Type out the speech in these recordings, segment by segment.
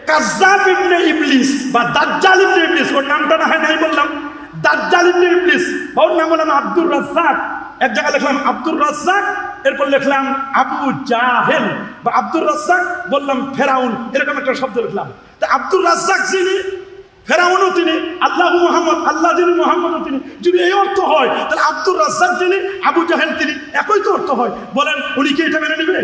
কাজ্জাব ইবনে ইবলিস বা দাজ্জাল ইবনে ইবলিস, ওর নামটা না হয় নাই বললাম, দাজ্জাল ইবনে ইবলিস, ওর নাম হলাম আব্দুর রাজ্জাক। এক জায়গায় লিখলাম আব্দুর রাজ্জাক, এরপর লিখলাম আবু জাহেল বা আব্দুর রাজ্জাক বললাম ফেরাউন, এরকম একটা শব্দ লিখলাম। তা আব্দুর রাজ্জাক যিনি, ফেরাউনও তিনি, আল্লাহ মুহাম্মদ, আল্লাহ যিনি, মুহাম্মদও তিনি, যদি এই অর্থ হয় তাহলে আব্দুর রাজ্জাক যিনি, আবু জাহেল তিনি, একই তো অর্থ হয়। বলেন উনি কি এটা মেনে নেবে?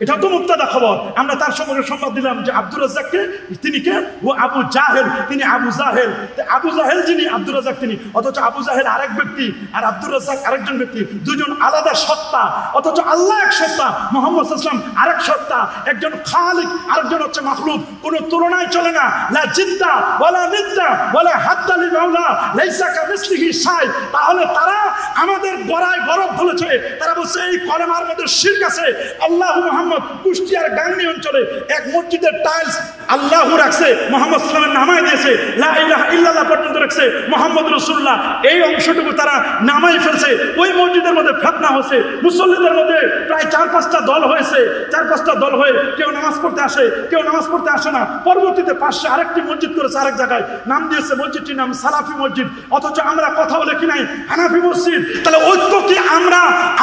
এটা তো মুক্তাদা খবর। আমরা তার সঙ্গে সংবাদ দিলাম যে আব্দুর রাজ্জাককে, তিনি কে? ও আবু জাহেল, তিনি আবু জাহেল। আবু জাহেল যিনি, আব্দুর রাজ্জাক তিনি। অথচ আবু জাহেল আরেক ব্যক্তি আর আব্দুর রাজ্জাক আরেকজন ব্যক্তি, দুজন আলাদা সত্তা। অথচ আল্লাহ এক সত্তা, মুহাম্মদ সাল্লাল্লাহু আলাইহি ওয়াসাল্লাম আরেক সত্তা। একজন খালিক, আরেকজন হচ্ছে মাখলুক। কোনো তুলনায় চলে না। লা জিদ্দা ওয়ালা নিদ্দা ওয়ালা হাদ্দা লি মাওলা লাইসা কামিসলিহি শাই। তাহলে তারা আমাদের গড়ায় বরফ বলেছে, তারা বলছে এই কলেমার মধ্যে শিরক আছে। আল্লাহ মুহাম্মদ কুষ্টিয়ার গাংনী অঞ্চলে এক মসজিদের টাইলস আল্লাহু রাখছে, মুহাম্মদ সাল্লাল্লাহু আলাইহি ওয়াসাল্লাম নামায় দিয়েছে, লা ইলাহা ইল্লাল্লাহ পর্যন্ত রাখছে, মুহাম্মদ রাসূলুল্লাহ। এই অংশটুকু তারা নামাই ফেলছে। ওই মসজিদের মধ্যে ফিতনা হয়েছে, মুসল্লিদের মধ্যে প্রায় 4-5টা দল হয়েছে। 4-5টা দল হয়ে কেউ নামাজ পড়তে আসে, কেউ নামাজ পড়তে আসে না। পরবর্তীতে পাশে আরেকটি মসজিদ করেছে, আরেক জায়গায় নাম দিয়েছে, মসজিদটির নাম সালাফি মসজিদ। অথচ আমরা কথাও লিখি নাই হানাফি মসজিদ। তাহলে ঐক্য কি?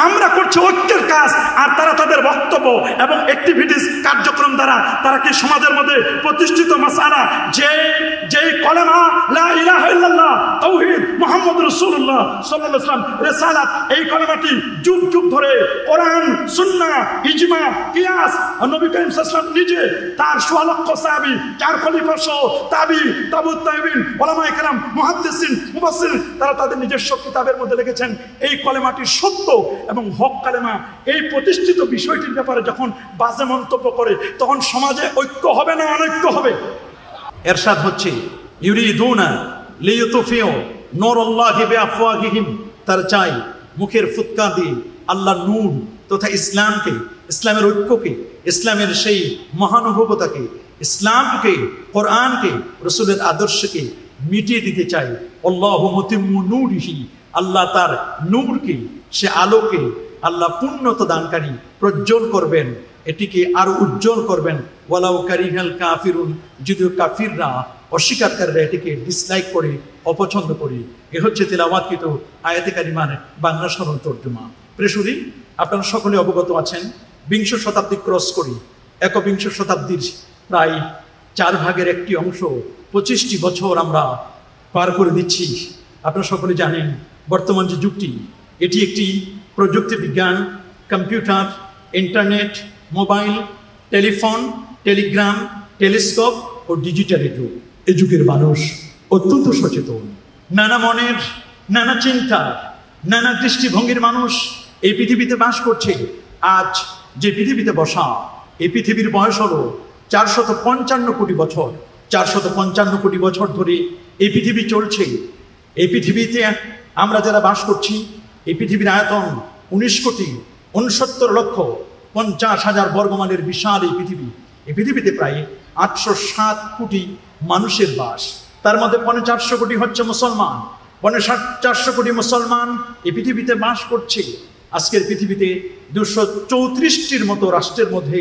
আমরা করছি ঐক্যের কাজ, আর তারা তাদের বক্তব্য এবং অ্যাক্টিভিটিস, কার্যক্রম দ্বারা তারা কি সমাজের মধ্যে প্রতিষ্ঠিত মাসআলা, যেই কলেমা লা ইলাহা ইল্লাল্লাহ তাওহীদ মুহাম্মদ রাসূলুল্লাহ সাল্লাল্লাহু আলাইহি ওয়াসাল্লাম রিসালাত, এই কলেমাটি যুগ যুগ ধরে কোরআন, সুন্নাহ, ইজমা, কিয়াস, নবী করিম সাল্লাল্লাহু আলাইহি ওয়াসাল্লাম নিজে, তার ১৬ লক্ষ সাহাবী, 4 খলিফা সহ তাবুত তাবিঈন, উলামায়ে কেরাম, মুহাদ্দিসিন, মুফাসসির, তারা তাদের নিজস্ব কিতাবের মধ্যে লিখেছেন এই কলেমাটি সত্য এবং হক কালেমা। এই প্রতিষ্ঠিত বিষয়টির ব্যাপারে যখন বাজে মন্তব্য করে তখন সমাজে ঐক্য হবে না অনৈক্য হবে? এরশাদ হচ্ছে ইউরিদুনা লিইউতফিউ নূরাল্লাহি বিআফওয়াহিহিম, তার চাই মুখের ফুৎকার দিয়ে আল্লাহর নূর তথা ইসলামকে, ইসলামের ঐক্যকে, ইসলামের সেই মহানুভবতাকে, ইসলামকে, কোরআনকে, রাসূলের আদর্শকে মিটিয়ে দিতে চাই। আল্লাহু মুতিম্মু নূরিহি, আল্লাহ তার নূরকে, সে আলোকে আল্লাহ পূর্ণতা দানকারী, প্রজ্জ্বল করবেন, এটিকে আরো উজ্জ্বল করবেন। ওয়ালাউ কারিহাল কাফিরুন, যদিও কাফিররা, অস্বীকারীরা এটিকে ডিসলাইক করে, অপছন্দ করে। এ হচ্ছে তিলাওয়াতকৃত আয়াতে কারিমার বাংলা সরল তর্জমা। প্রেসুরি, আপনারা সকলে অবগত আছেন, ২০ শতাব্দী ক্রস করি, একবিংশ শতাব্দীর প্রায় 4 ভাগের একটি অংশ, 25টি বছর আমরা পার করে দিচ্ছি। আপনারা সকলে জানেন বর্তমান যে যুগটি, এটি একটি প্রযুক্তি বিজ্ঞান, computer, internet, mobile, telephone, telegram, telescope ও ডিজিটালের যুগ। এই যুগের মানুষ অত্যন্ত সচেতন, নানা মনের, নানা চিন্তার, নানা দৃষ্টিভঙ্গির মানুষ এই পৃথিবীতে বাস করছে। আজ যে পৃথিবীতে বসা, এই পৃথিবীর বয়স হলো 455 কোটি বছর। 455 কোটি বছর ধরে এই পৃথিবী চলছে। এই পৃথিবীতে আমরা যারা বাস করছি, এই পৃথিবীর আয়তন 19,69,50,000 বর্গমাইলের বিশাল এই পৃথিবী। এই পৃথিবীতে প্রায় 807 কোটি মানুষের বাস। তার মধ্যে 450 কোটি হচ্ছে মুসলমান। 450 কোটি মুসলমান এই পৃথিবীতে বাস করছে। আজকের পৃথিবীতে 234টির মতো রাষ্ট্রের মধ্যে,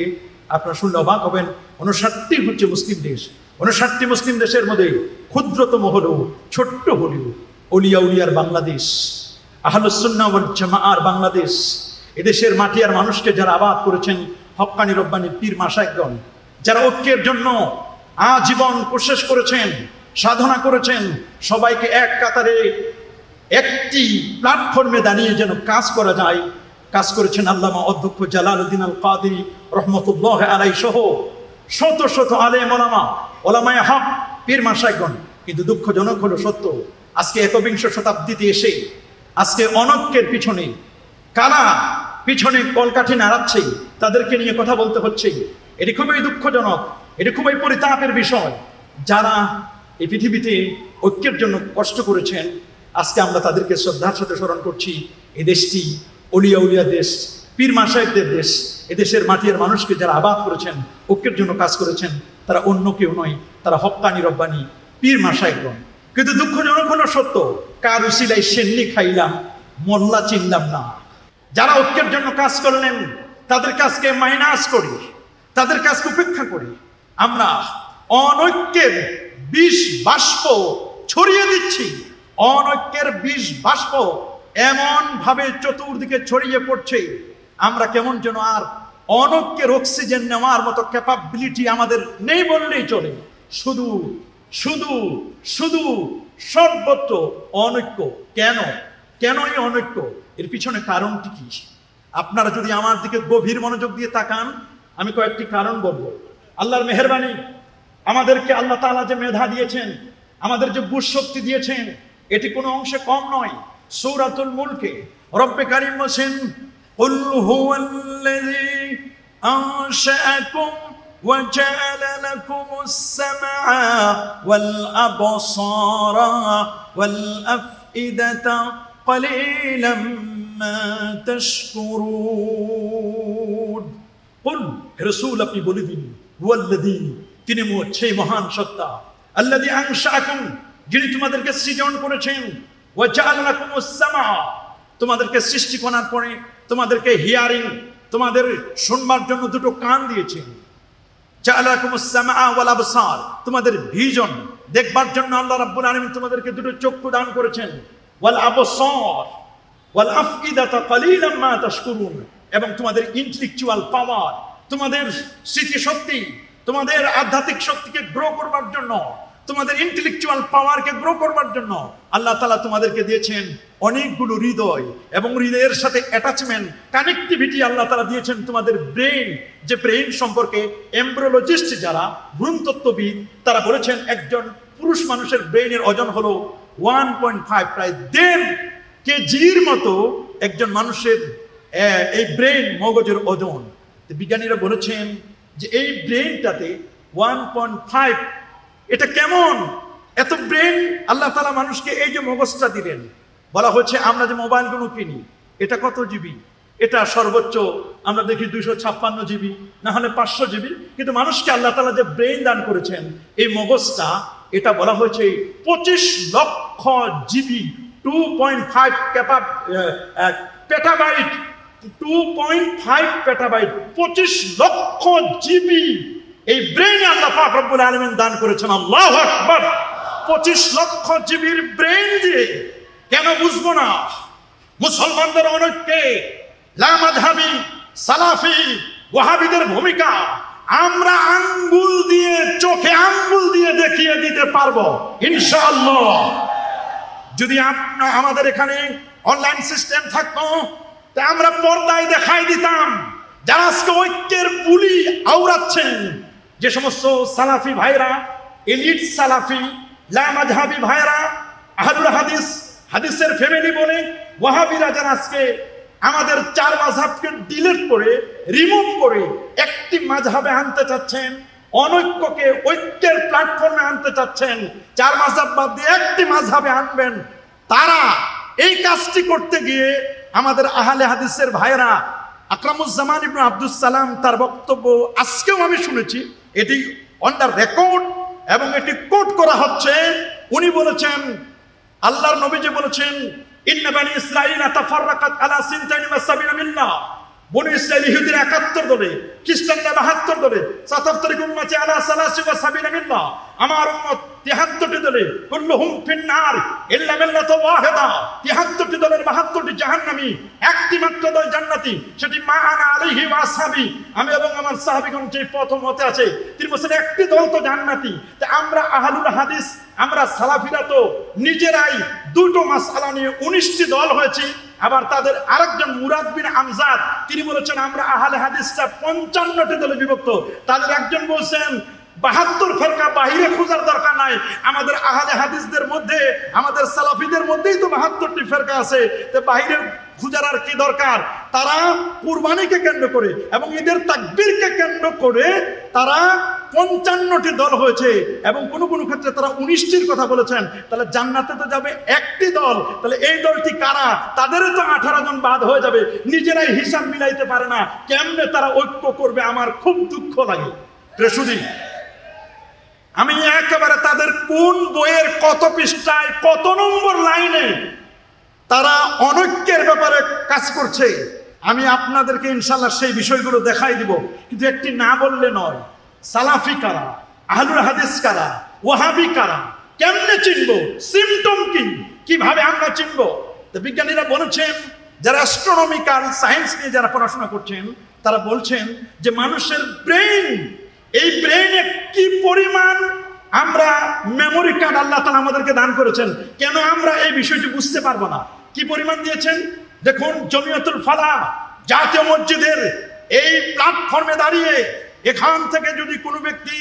আপনারা শুনলে অবাক হবেন, 59টি হচ্ছে মুসলিম দেশ। 59টি মুসলিম দেশের মধ্যে ক্ষুদ্রতম হলেও, ছোট্ট হলেও অলিয়া উলিয়ার বাংলাদেশ, আহলুস সুন্নাহ ওয়াল জামাআর বাংলাদেশ। এদেশের মাটি আর মানুষকে যারা আবাদ করেছেন হক্কানি রব্বানি পীর মাশায়েখগণ, যারা ঐক্যের জন্য আজীবন কোশিশ করেছেন, সাধনা করেছেন, সবাইকে এক কাতারে একটি প্ল্যাটফর্মে দাঁড়িয়ে যেন কাজ করা যায়, কাজ করেছেন আল্লামা অধ্যক্ষ জালালউদ্দিন আল কাদেরী রহমতুল্লাহ আলাইহি সহ শত শত আলেম ওলামা, ওলামায়ে হক, পীর মাশায়েখগণ। কিন্তু দুঃখজনক হলো সত্য, আজকে একবিংশ শতাব্দীতে এসে আজকে অনৈক্যের পিছনে কারা পিছনে কলকাঠি নাড়াচ্ছে, তাদেরকে নিয়ে কথা বলতে হচ্ছে। এটি খুবই দুঃখজনক, এটি খুবই পরিতাপের বিষয়। যারা এই পৃথিবীতে ঐক্যের জন্য কষ্ট করেছেন, আজকে আমরা তাদেরকে শ্রদ্ধার সাথে স্মরণ করছি। এই দেশটি অলিয়া উলিয়া দেশ, পীর মাশায়েখদের দেশ। এদেশের মাটির মানুষকে যারা আবাদ করেছেন, ঐক্যের জন্য কাজ করেছেন, তারা অন্য কেউ নয়, তারা হক্কানি রব্বানি পীর মাশায়েখগণ। কিন্তু দুঃখজনক হলো সত্য, কার উসিলায় সেন্নি খাইলাম, মোল্লা চিনলাম না। যারা ঐক্যের জন্য কাজ করলেন, তাদের কাজকে মাইনাস করি, তাদের কাজকে উপেক্ষা করি। আমরা অনৈক্যের বিষ বাষ্প ছড়িয়ে দিচ্ছি। অনৈক্যের বিষ বাষ্প এমন ভাবে চতুর্দিকে ছড়িয়ে পড়ছে, আমরা কেমন যেন আর অনৈক্যের অক্সিজেন নেওয়ার মতো ক্যাপাবিলিটি আমাদের নেই বললেই চলে। শুধু শুধু শুধু সর্বত্র অনৈক্য। কেন কেন এই অনৈক্য? এর পিছনে কারণটি কি? আপনারা যদি আমার দিকে গভীর মনোযোগ দিয়ে তাকান, আমি কয়েকটি কারণ বলবো। আল্লাহর মেহেরবানি, আমাদেরকে আল্লাহ তাআলা যে মেধা দিয়েছেন, আমাদের যে বুদ্ধিশক্তি দিয়েছেন, এটি কোনো অংশে কম নয়। সূরাতুল মুলকে রব্বে কারীম বলেন, কুল হুয়াল্লাযী আনশাআকুম ওয়া জাআলা লাকুমুস সামআ ওয়াল আবসারা ওয়াল আফইদাতা ক্বালীলাম মা তাশকুরুন। কুল, রাসূল আপনি বলে দিন, হুয়াল্লাযী, তিনি সেই মহান সত্তা, আল্লাযী আনশাআকুম, যিনি তোমাদেরকে সৃজন করেছেন, ওয়া জাআলা লাকুমুস সামআ, তোমাদেরকে সৃষ্টি করার পরে তোমাদেরকে হিয়ারিং, তোমাদের শুনবার জন্য দুটো কান দিয়েছেন। জাআলা লাকুমুস সামআ ওয়াল আবসার, তোমাদের ভিজন দেখবার জন্য আল্লাহ রাব্বুল আলামিন তোমাদেরকে দুটো চক্ষু দান করেছেন। ওয়াল আবসার ওয়াল আফইদাতা ক্বালীলাম মা তাশকুরুন, এবং তোমাদের ইন্টেলেকচুয়াল পাওয়ার, তোমাদের স্মৃতিশক্তি, তোমাদের আধ্যাত্মিক শক্তিকে গ্রো করবার জন্য, তোমাদের ইন্টেলেকচুয়াল পাওয়ারকে গ্রো করবার জন্য আল্লাহ তাআলা তোমাদেরকে দিয়েছেন অনেকগুলো হৃদয়, এবং হৃদয়ের সাথে অ্যাটাচমেন্ট, কানেক্টিভিটি আল্লাহ তাআলা দিয়েছেন তোমাদের ব্রেন। যে ব্রেন সম্পর্কে এমব্রিওলজিস্ট যারা, ভ্রূণতত্ত্ববিদ, তারা বলেছেন একজন পুরুষ মানুষের ব্রেনের ওজন হলো 1.5, প্রায় 1.5 কেজির মতো একজন মানুষের এই ব্রেন, মগজের ওজন। বিজ্ঞানীরা বলেছেন যে এই ব্রেনটাতে 1.5, এটা কেমন এত ব্রেন আল্লাহ তাআলা মানুষকে এই যে মগজটা দিলেন। বলা হচ্ছে আমরা যে মোবাইলগুলো কিনি, এটা কত জিবি? এটা সর্বোচ্চ আমরা দেখি 256 জিবি, না হলে 500 জিবি। কিন্তু মানুষকে আল্লাহ তাআলা যে ব্রেন দান করেছেন, এই মগজটা, এটা বলা হয়েছে 25 লক্ষ জিবি, 2.5 পেটাবাইট, 2.5 পেটাবাইট, 25 লক্ষ জিবি এই ব্রেইনে আল্লাহ পাক রব্বুল আলামিন দান করেছেন। আল্লাহু আকবার! 25 লক্ষ জিবির ব্রেইন দিয়ে কেন বুঝবো না মুসলমানদের অনৈক্যে লামাযহাবি, সালাফি, ওয়াহাবিদের ভূমিকা আমরা আঙ্গুল দিয়ে, চোখে আঙ্গুল দিয়ে দেখিয়ে দিতে পারবো ইনশাআল্লাহ। যদি আমাদের এখানে অনলাইন সিস্টেম থাকতো, তা আমরা পর্দায় দেখাই দিতাম যারা আজকে ঐক্যের বুলি আওড়াচ্ছেন। যে সমস্ত সালাফি ভাইরা, এলিট সালাফি, লামাযহাবি ভাইরা, আহলুল হাদিস, হাদিসের ফ্যামিলি বলে ওয়াহাবিরা যারা আজকে আমাদের 4 মাযহাবকে ডিলিট করে, রিমুভ করে একটি মাযহাবে আনতে চাচ্ছেন, অনৈক্যকে ঐক্যের প্ল্যাটফর্মে আনতে চাচ্ছেন, 4 মাযহাব বাদ দিয়ে একটি মাযহাবে আনবেন, তারা এই কাজটি করতে গিয়ে আমাদের আহলে হাদিসের ভাইরা, আকরামুজ্জামান ইবনে আব্দুস সালাম, তার বক্তব্য আজকেও আমি শুনেছি, এটি অন দ্য রেকর্ড এবং এটি কোট করা হচ্ছে। উনি বলেছেন, আল্লাহর নবীজি বলেছেন, ইন্না বানি ইসরাঈলা তাফাররাকাত আলা 72 মিল্লাহ, বনি ইসরাঈল ইহুদিরা 71 দলে, খ্রিস্টানরা 72 দলে, সাতাফতারিক উম্মতি আলা 73 মিল্লাহ, আমার উম্মত 73টি দলে, কুল্লুহুম ফিন্নার ইল্লা মিল্লাতুন ওয়াহিদা, 73টি দলের 72টি জাহান্নামী, একটি মাত্র দল জান্নাতি, সেটি মা আনা আলাইহি ওয়া আসহাবি, আমি এবং আমার সাহাবীগণ যে পথ মতে আছে, তিনি বলেছেন একটি দল তো জান্নাতি। তা আমরা আহলুল হাদিস, আমরা সালাফিরা তো নিজেরাই দুটো মাসআলা নিয়ে 19টি দল হয়েছে। আবার তাদের আরেকজন মুরাদ বিন আমজাদ, তিনি বলেছেন আমরা আহলে হাদিসটা 55টি দলে বিভক্ত। তাদের একজন বলছেন 72 ফেরকা বাহিরে খোঁজার দরকার নাই, আমাদের আহলে হাদিসদের মধ্যে, আমাদের সালাফিদের মধ্যেই তো 72টি ফেরকা আছে, তো বাহিরে খোঁজার আর কি দরকার। তারা কুরবানিকে কেন্দ্র করে এবং ঈদের তাকবীরকে কেন্দ্র করে তারা 55টি দল হয়েছে, এবং কোনো কোনো ক্ষেত্রে তারা 19টির কথা বলেছেন। তাহলে জান্নাতে তো যাবে একটি দল, তাহলে এই দলটি কারা? তাদেরও তো 18 জন বাদ হয়ে যাবে। নিজেরাই হিসাব মিলাইতে পারে না, কেমনে তারা ঐক্য করবে? আমার খুব দুঃখ লাগে। প্রেসুদি, আমি একেবারে তাদের কোন বইয়ের কত পৃষ্ঠায়, কত নম্বর লাইনে তারা অনৈক্যের ব্যাপারে কাজ করছে, আমি আপনাদেরকে ইনশাল্লাহ সেই বিষয়গুলো দেখাই দিব। কিন্তু একটি না বললে নয়, সালাফি কারা, আহলুল হাদিস কারা, ওয়াহাবি কারা, কেমনে চিনবো, সিমটম কি, কিভাবে আমরা চিনবো? তো বিজ্ঞানীরা বলেছেন, যারা অ্যাস্ট্রোনমিক্যাল সায়েন্স নিয়ে যারা পড়াশোনা করছেন তারা বলছেন যে মানুষের ব্রেন, এই ব্রেনে কি পরিমাণ আমরা মেমোরি কার্ড আল্লাহ তাআলা আমাদেরকে দান করেছেন, কেন আমরা এই বিষয়টি বুঝতে পারবো না? কি পরিমাণ দিয়েছেন দেখুন। জমিয়তুল ফালাহ জাতীয় মসজিদের এই প্ল্যাটফর্মে দাঁড়িয়ে এখান থেকে যদি কোনো ব্যক্তি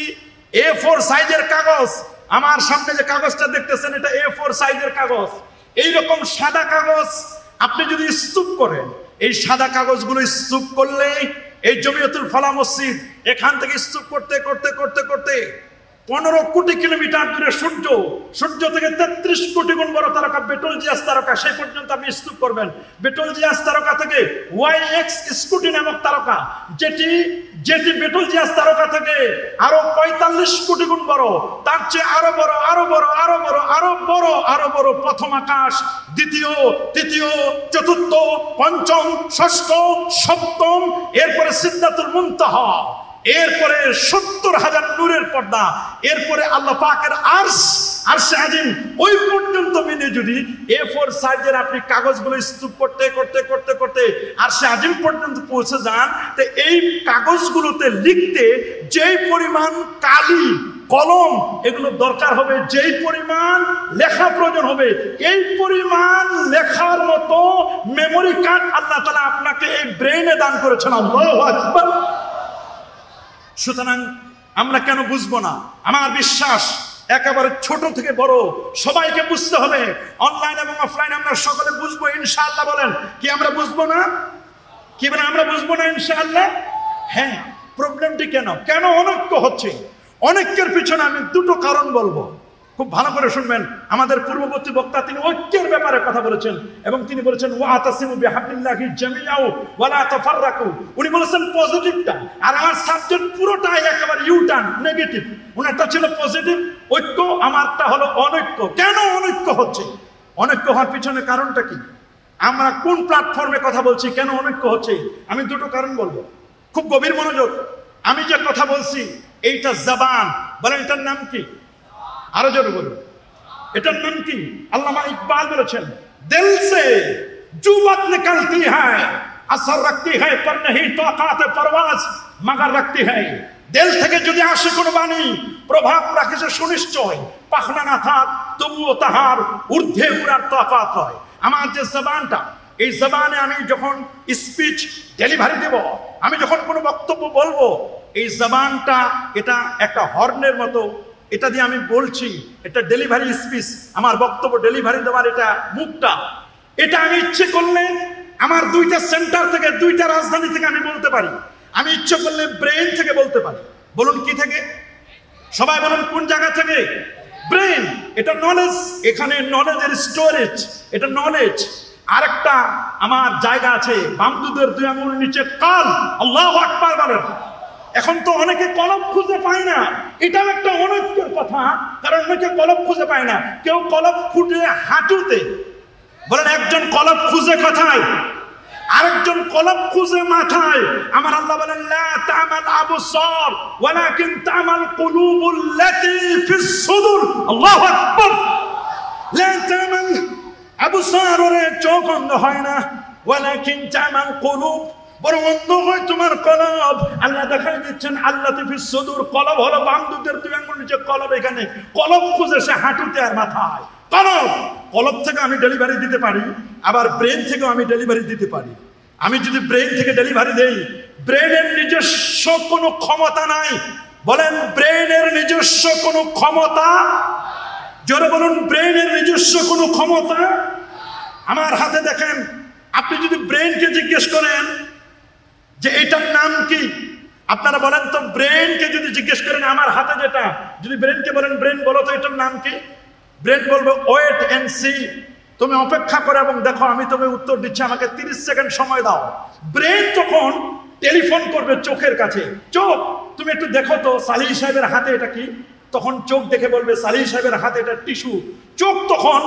A4 সাইজের কাগজ, আমার সামনে যে কাগজটা দেখতেছেন এটা A4 সাইজের কাগজ, এইরকম সাদা কাগজ আপনি যদি স্তূপ করেন, এই সাদা কাগজগুলো স্তূপ করলে এই জমিয়তুল ফালাহ মসজিদ এখান থেকে স্তূপ করতে করতে করতে করতে 15 কোটি কিলোমিটার দূরে সূর্য, সূর্য থেকে 33 কোটি গুণ বড় তারকা বেটলজিয়াস তারকা, সেই পর্যন্ত আপনি স্তূপ করবেন। বেটলজিয়াস তারকা থেকে YX স্কুটি নামক তারকা, যেটি বেটলজিয়াস তারকা থেকে আরো 45 কোটি গুণ বড়, তার চেয়ে আরো বড় আরো বড় আরো বড় আরো বড় আরো বড় প্রথম আকাশ, দ্বিতীয়, তৃতীয়, চতুর্থ, পঞ্চম, ষষ্ঠ, সপ্তম, এরপরে সিদরাতুল মুনতাহা, এরপরে 70,000 নূরের পর্দা, এরপরে আল্লাহ পাকের আরশে আজিম, ওই পর্যন্ত মিলে যদি A4 সাইজের আপনি কাগজগুলো স্তূপ করতে করতে করতে করতে আরশে আজিম পর্যন্ত পৌঁছে যান, তো এই কাগজগুলোতে লিখতে যেই পরিমাণ কালি, কলম এগুলো দরকার হবে, যেই পরিমাণ লেখা প্রয়োজন হবে, এই পরিমাণ লেখার মতো মেমোরি কার্ড আল্লাহ তাআলা আপনাকে এই ব্রেইনে দান করেছেন। আল্লাহু আকবার। সুতরাং আমরা কেন বুঝবো না? আমার বিশ্বাস একেবারে ছোট থেকে বড় সবাইকে বুঝতে হবে। অনলাইন এবং অফলাইন আমরা সকলে বুঝবো ইনশাআল্লাহ। বলেন কি আমরা বুঝবো না? কি বলেন আমরা বুঝবো না ইনশাআল্লাহ? হ্যাঁ। প্রবলেমটি কেন অনৈক্য হচ্ছে? অনৈক্যের পিছনে আমি দুটো কারণ বলবো, খুব ভালো করে শুনবেন। আমাদের পূর্ববর্তী বক্তা তিনি ঐক্যের ব্যাপারে কথা বলেছেন এবং তিনি বলেছেন ওয়াতাসিমু বিহাবলিল্লাহি জামিআউ ওয়া লা তাফাররাকু। উনি বলেছেন পজিটিভটা, আর আমার সাবজেক্ট পুরোটাই একেবারে ইউটার্ন নেগেটিভ। উনারটা ছিল পজিটিভ ঐক্য, আমারটা হলো অনৈক্য। কেন অনৈক্য হচ্ছে? অনৈক্য হওয়ার পিছনে কারণটা কি? আমরা কোন প্ল্যাটফর্মে কথা বলছি, কেন অনৈক্য হচ্ছে? আমি দুটো কারণ বলবো, খুব গভীর মনোযোগ। আমি যে কথা বলছি এইটা জবান, বলেন এটার নাম কি? আরো জোরে বলুন, এটার নাম কি? আল্লামা ইকবাল বলেছেন, দিল সে জু বাত নিকলতি হ্যায় আসর রাখতি হ্যায় পর नहीं তাকাত পরওয়াজ মগর রাখতি হ্যায়। দিল থেকে যদি আসে কোনো বাণী প্রভাব রাখে সে সুনিশ্চয়, পাখনা না থাক তবুও তাহার ঊর্ধ্বে উড়ার তাকাত হয়। আমার যে জবানটা, এই জবানে আমি যখন স্পিচ ডেলিভারি দেব, আমি যখন কোনো বক্তব্য বলবো, এই জবানটা এটা একটা হর্নের মতো, এটা দিয়ে আমি বলছি, এটা ডেলিভারি স্পিচ, আমার বক্তব্য ডেলিভারি দেওয়ার এটা মুখটা। এটা আমি ইচ্ছে করলে আমার দুইটা সেন্টার থেকে, দুইটা রাজধানী থেকে আমি বলতে পারি। আমি ইচ্ছে করলে ব্রেন থেকে বলতে পারি। বলুন কি থেকে? সবাই বলুন কোন জায়গা থেকে? ব্রেন। এটা নলেজ, এখানে নলেজের স্টোরেজ, এটা নলেজ। আরেকটা আমার জায়গা আছে বামদুদের 2 আঙুল নিচে কাল। আল্লাহু আকবার বলেন। এখন তো অনেকে কলম খুঁজে পায় না, এটাও একটা অনৈক্যের কথা, কারণ অনেকে কলম খুঁজে পায় না। কেউ কলম খুঁজে হাঁটুতে, বলেন একজন কলম খুঁজে কোথায়, আরেকজন কলম খুঁজে মাথায়। আমার আল্লাহ বলেন লা তামাল আবসার ওয়ালাকিন তামাল কুলুবুল্লাতী ফিস সুদুর। আল্লাহু আকবার। লা তামাল আবসার, ওরে চোখ অন্ধ হয় না, ওয়ালাকিন তামাল কুলুব, বড় অন্ধ হয় তোমার কলব। আল্লাহ দেখাই দিচ্ছেন আল্লাহ ফিস সুদুর, কলব হলো বামদুদের 2 আঙ্গুল নিচে কলব। এখানে কলব খুঁজে সে হাঁটুতে আর মাথায়। কলব থেকে আমি ডেলিভারি দিতে পারি, আবার ব্রেন থেকেও আমি ডেলিভারি দিতে পারি। আমি যদি ব্রেন থেকে ডেলিভারি দেই, ব্রেনের নিজস্ব কোনো ক্ষমতা নাই। বলেন ব্রেনের নিজস্ব কোনো ক্ষমতা? জোরে বলুন ব্রেনের নিজস্ব কোনো ক্ষমতা? আমার হাতে দেখেন, আপনি যদি ব্রেনকে জিজ্ঞেস করেন যে এটার নাম কি, আপনারা বলেন তো, ব্রেনকে যদি জিজ্ঞেস করেন আমার হাতে যেটা, যদি ব্রেনকে বলেন ব্রেন বলো তো এটার নাম কি, ব্রেন বলবে ওয়েট এন্ড সি, তুমি অপেক্ষা করো এবং দেখো, আমি তুমি উত্তর দিচ্ছি, আমাকে 30 সেকেন্ড সময় দাও। ব্রেন তখন টেলিফোন করবে চোখের কাছে, চোখ তুমি একটু দেখো তো সালিহ সাহেবের হাতে এটা কি। তখন চোখ দেখে বলবে সালিহ সাহেবের হাতে এটা টিস্যু, চোখ তখন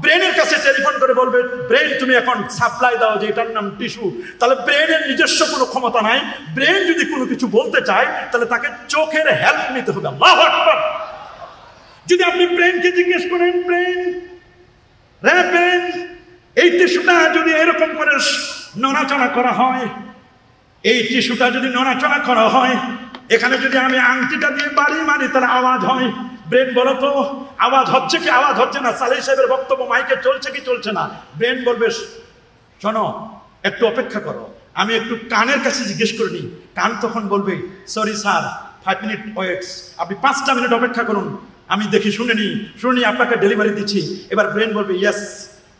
ব্রেনের কাছে টেলিফোন করে বলবে, ব্রেন তুমি এখন সাপ্লাই দাও, যে এটার নাম টিস্যু। তাহলে ব্রেনের নিজস্ব কোনো ক্ষমতা নাই। ব্রেন যদি কোনো কিছু বলতে চায় তাহলে তাকে চোখের হেল্প নিতে হবে। আল্লাহু আকবার। যদি আপনি ব্রেনকে জিজ্ঞেস করেন, ব্রেন এই টিস্যুটা যদি এরকম করে নড়াচড়া করা হয়, এই টিস্যুটা যদি নড়াচড়া করা হয়, এখানে যদি আমি আংটিটা দিয়ে বাড়ি মারি তাহলে আওয়াজ হয়। ব্রেন বলো তো আওয়াজ হচ্ছে কি আওয়াজ হচ্ছে না? সালেহ সাহেবের বক্তব্য মাইকে চলছে কি চলছে না? ব্রেন বলবে শোনো একটু অপেক্ষা করো, আমি একটু কানের কাছে জিজ্ঞেস করে নিই। কান তখন বলবে সরি স্যার 5 মিনিট ওয়েটস, আপনি 5টা মিনিট অপেক্ষা করুন, আমি দেখি শুনে নিই আপনাকে ডেলিভারি দিচ্ছি। এবার ব্রেন বলবে ইয়েস,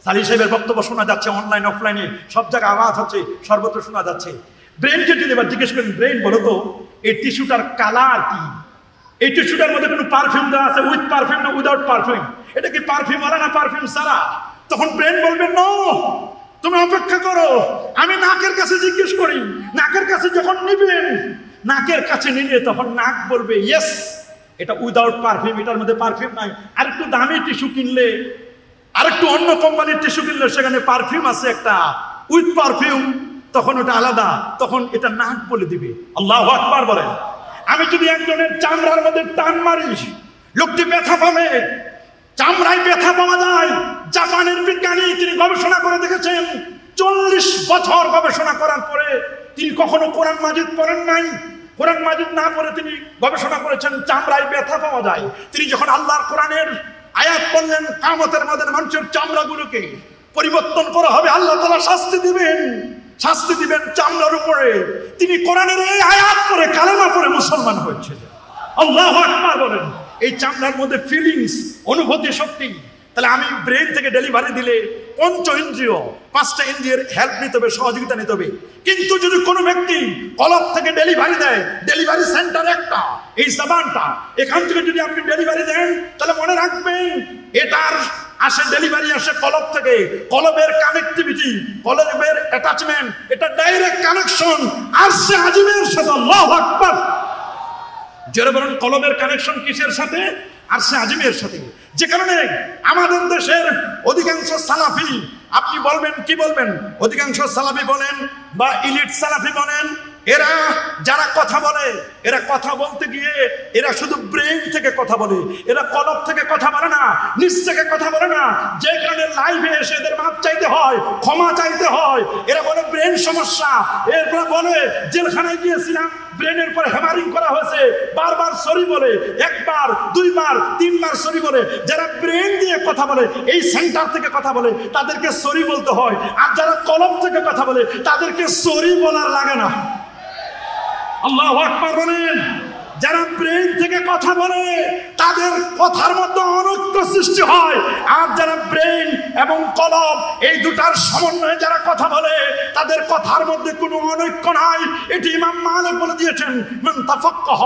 সালেহ সাহেবের বক্তব্য শোনা যাচ্ছে, অনলাইন অফলাইনে সব জায়গায় আওয়াজ হচ্ছে, সর্বত্র শোনা যাচ্ছে। ব্রেনকে যদি এবার জিজ্ঞেস করেন, ব্রেন বলো তো এই টিস্যুটার কালার কি? এই টিস্যুটার মধ্যে কোনো পারফিউম দেওয়া আছে, উইথ পারফিউম না উইদাউট পারফিউম? এটা কি পারফিউম ওয়ালা না পারফিউম ছাড়া? তখন ব্রেন বলবে নো, তুমি অপেক্ষা করো, আমি নাকের কাছে জিজ্ঞেস করি। নাকের কাছে যখন নিবেন, নাকের কাছে নিলে তখন নাক বলবে ইয়েস এটা উইদাউট পারফিউম, এটার মধ্যে পারফিউম নাই। আর একটু দামি টিস্যু কিনলে, আর একটু অন্য কোম্পানির টিস্যু কিনলে সেখানে পারফিউম আছে একটা উইথ পারফিউম, তখন ওটা আলাদা, তখন এটা নাক বলে দিবে। আল্লাহু আকবার বলেন। আমি যদি একজনের চামড়ার মধ্যে টান মারি, লোকটি ব্যথা পাবে, চামড়ায় ব্যথা পাওয়া যায়। জাপানের বিজ্ঞানী তিনি গবেষণা করে দেখেছেন, 40 বছর গবেষণা করার পরে তিনি কখনো কোরআন মাজিদ পড়েন নাই। কোরআন মাজিদ না পড়ে তিনি গবেষণা করেছেন চামড়ায় ব্যথা পাওয়া যায়। তিনি যখন আল্লাহর কোরআনের আয়াত পড়লেন, কিয়ামতের মাঠে মানুষের চামড়াগুলোকে পরিবর্তন করা হবে, আল্লাহ তাআলা শাস্তি দিবেন চামড়ার উপরে। তিনি কোরআনের এই আয়াত পড়ে কালেমা পড়ে মুসলমান হয়েছিলেন। আল্লাহু আকবার বলেন। এই চামড়ার মধ্যে ফিলিংস, অনুভূতি শক্তি। তাহলে আমি ব্রেন থেকে ডেলিভারি দিলে 5 ইন্দ্রিয়, 5টা ইন্দ্রিয়ের হেল্প নিতে হবে, সহযোগিতা নিতে হবে। কিন্তু যদি কোনো ব্যক্তি কলব থেকে ডেলিভারি দেয়, ডেলিভারি সেন্টার একটা, এই জবানটা, এখান থেকে যদি আপনি ডেলিভারি দেন তাহলে মনে রাখবেন এটার ডেলিভারি আসে কলব থেকে। কলবের কানেক্টিভিটি, কলবের অ্যাটাচমেন্ট, এটা ডাইরেক্ট কানেকশন আরশে আজিমের সাথে। আল্লাহু আকবার। যারা বলেন কলবের কানেকশন কিসের সাথে? আরশে আজিমের সাথে। যে কারণে আমাদের দেশের অধিকাংশ সালাফি, আপনি বলবেন কি বলবেন, অধিকাংশ সালাফি বলেন বা ইলিট সালাফি বলেন, এরা যারা কথা বলে, এরা কথা বলতে গিয়ে এরা শুধু ব্রেন থেকে কথা বলে, এরা কলব থেকে কথা বলে না, নিজ থেকে কথা বলে না। যে কারণে লাইভে এসে এদের মাপ চাইতে হয়, ক্ষমা চাইতে হয়। এরা বলে ব্রেন সমস্যা, এরপর বলে জেলখানায় গিয়েছিলাম, ব্রেনের পরে হ্যামারিং করা হয়েছে, বারবার সরি বলে, 1 বার 2 বার 3 বার সরি বলে। যারা ব্রেন দিয়ে কথা বলে, এই সেন্টার থেকে কথা বলে, তাদেরকে সরি বলতে হয়। আর যারা কলব থেকে কথা বলে তাদেরকে সরি বলার লাগে না। আল্লাহু আকবার বলেন। যারা ব্রেন থেকে কথা বলে তাদের কথার মধ্যে অনৈক্য সৃষ্টি হয়। আর যারা ব্রেন এবং কলব এই দুটার সমন্বয়ে যারা কথা বলে তাদের কথার মধ্যে কোনো অনৈক্য নাই। এটি ইমাম মালিক বলে দিয়েছেন, মান তাফাক্কাহ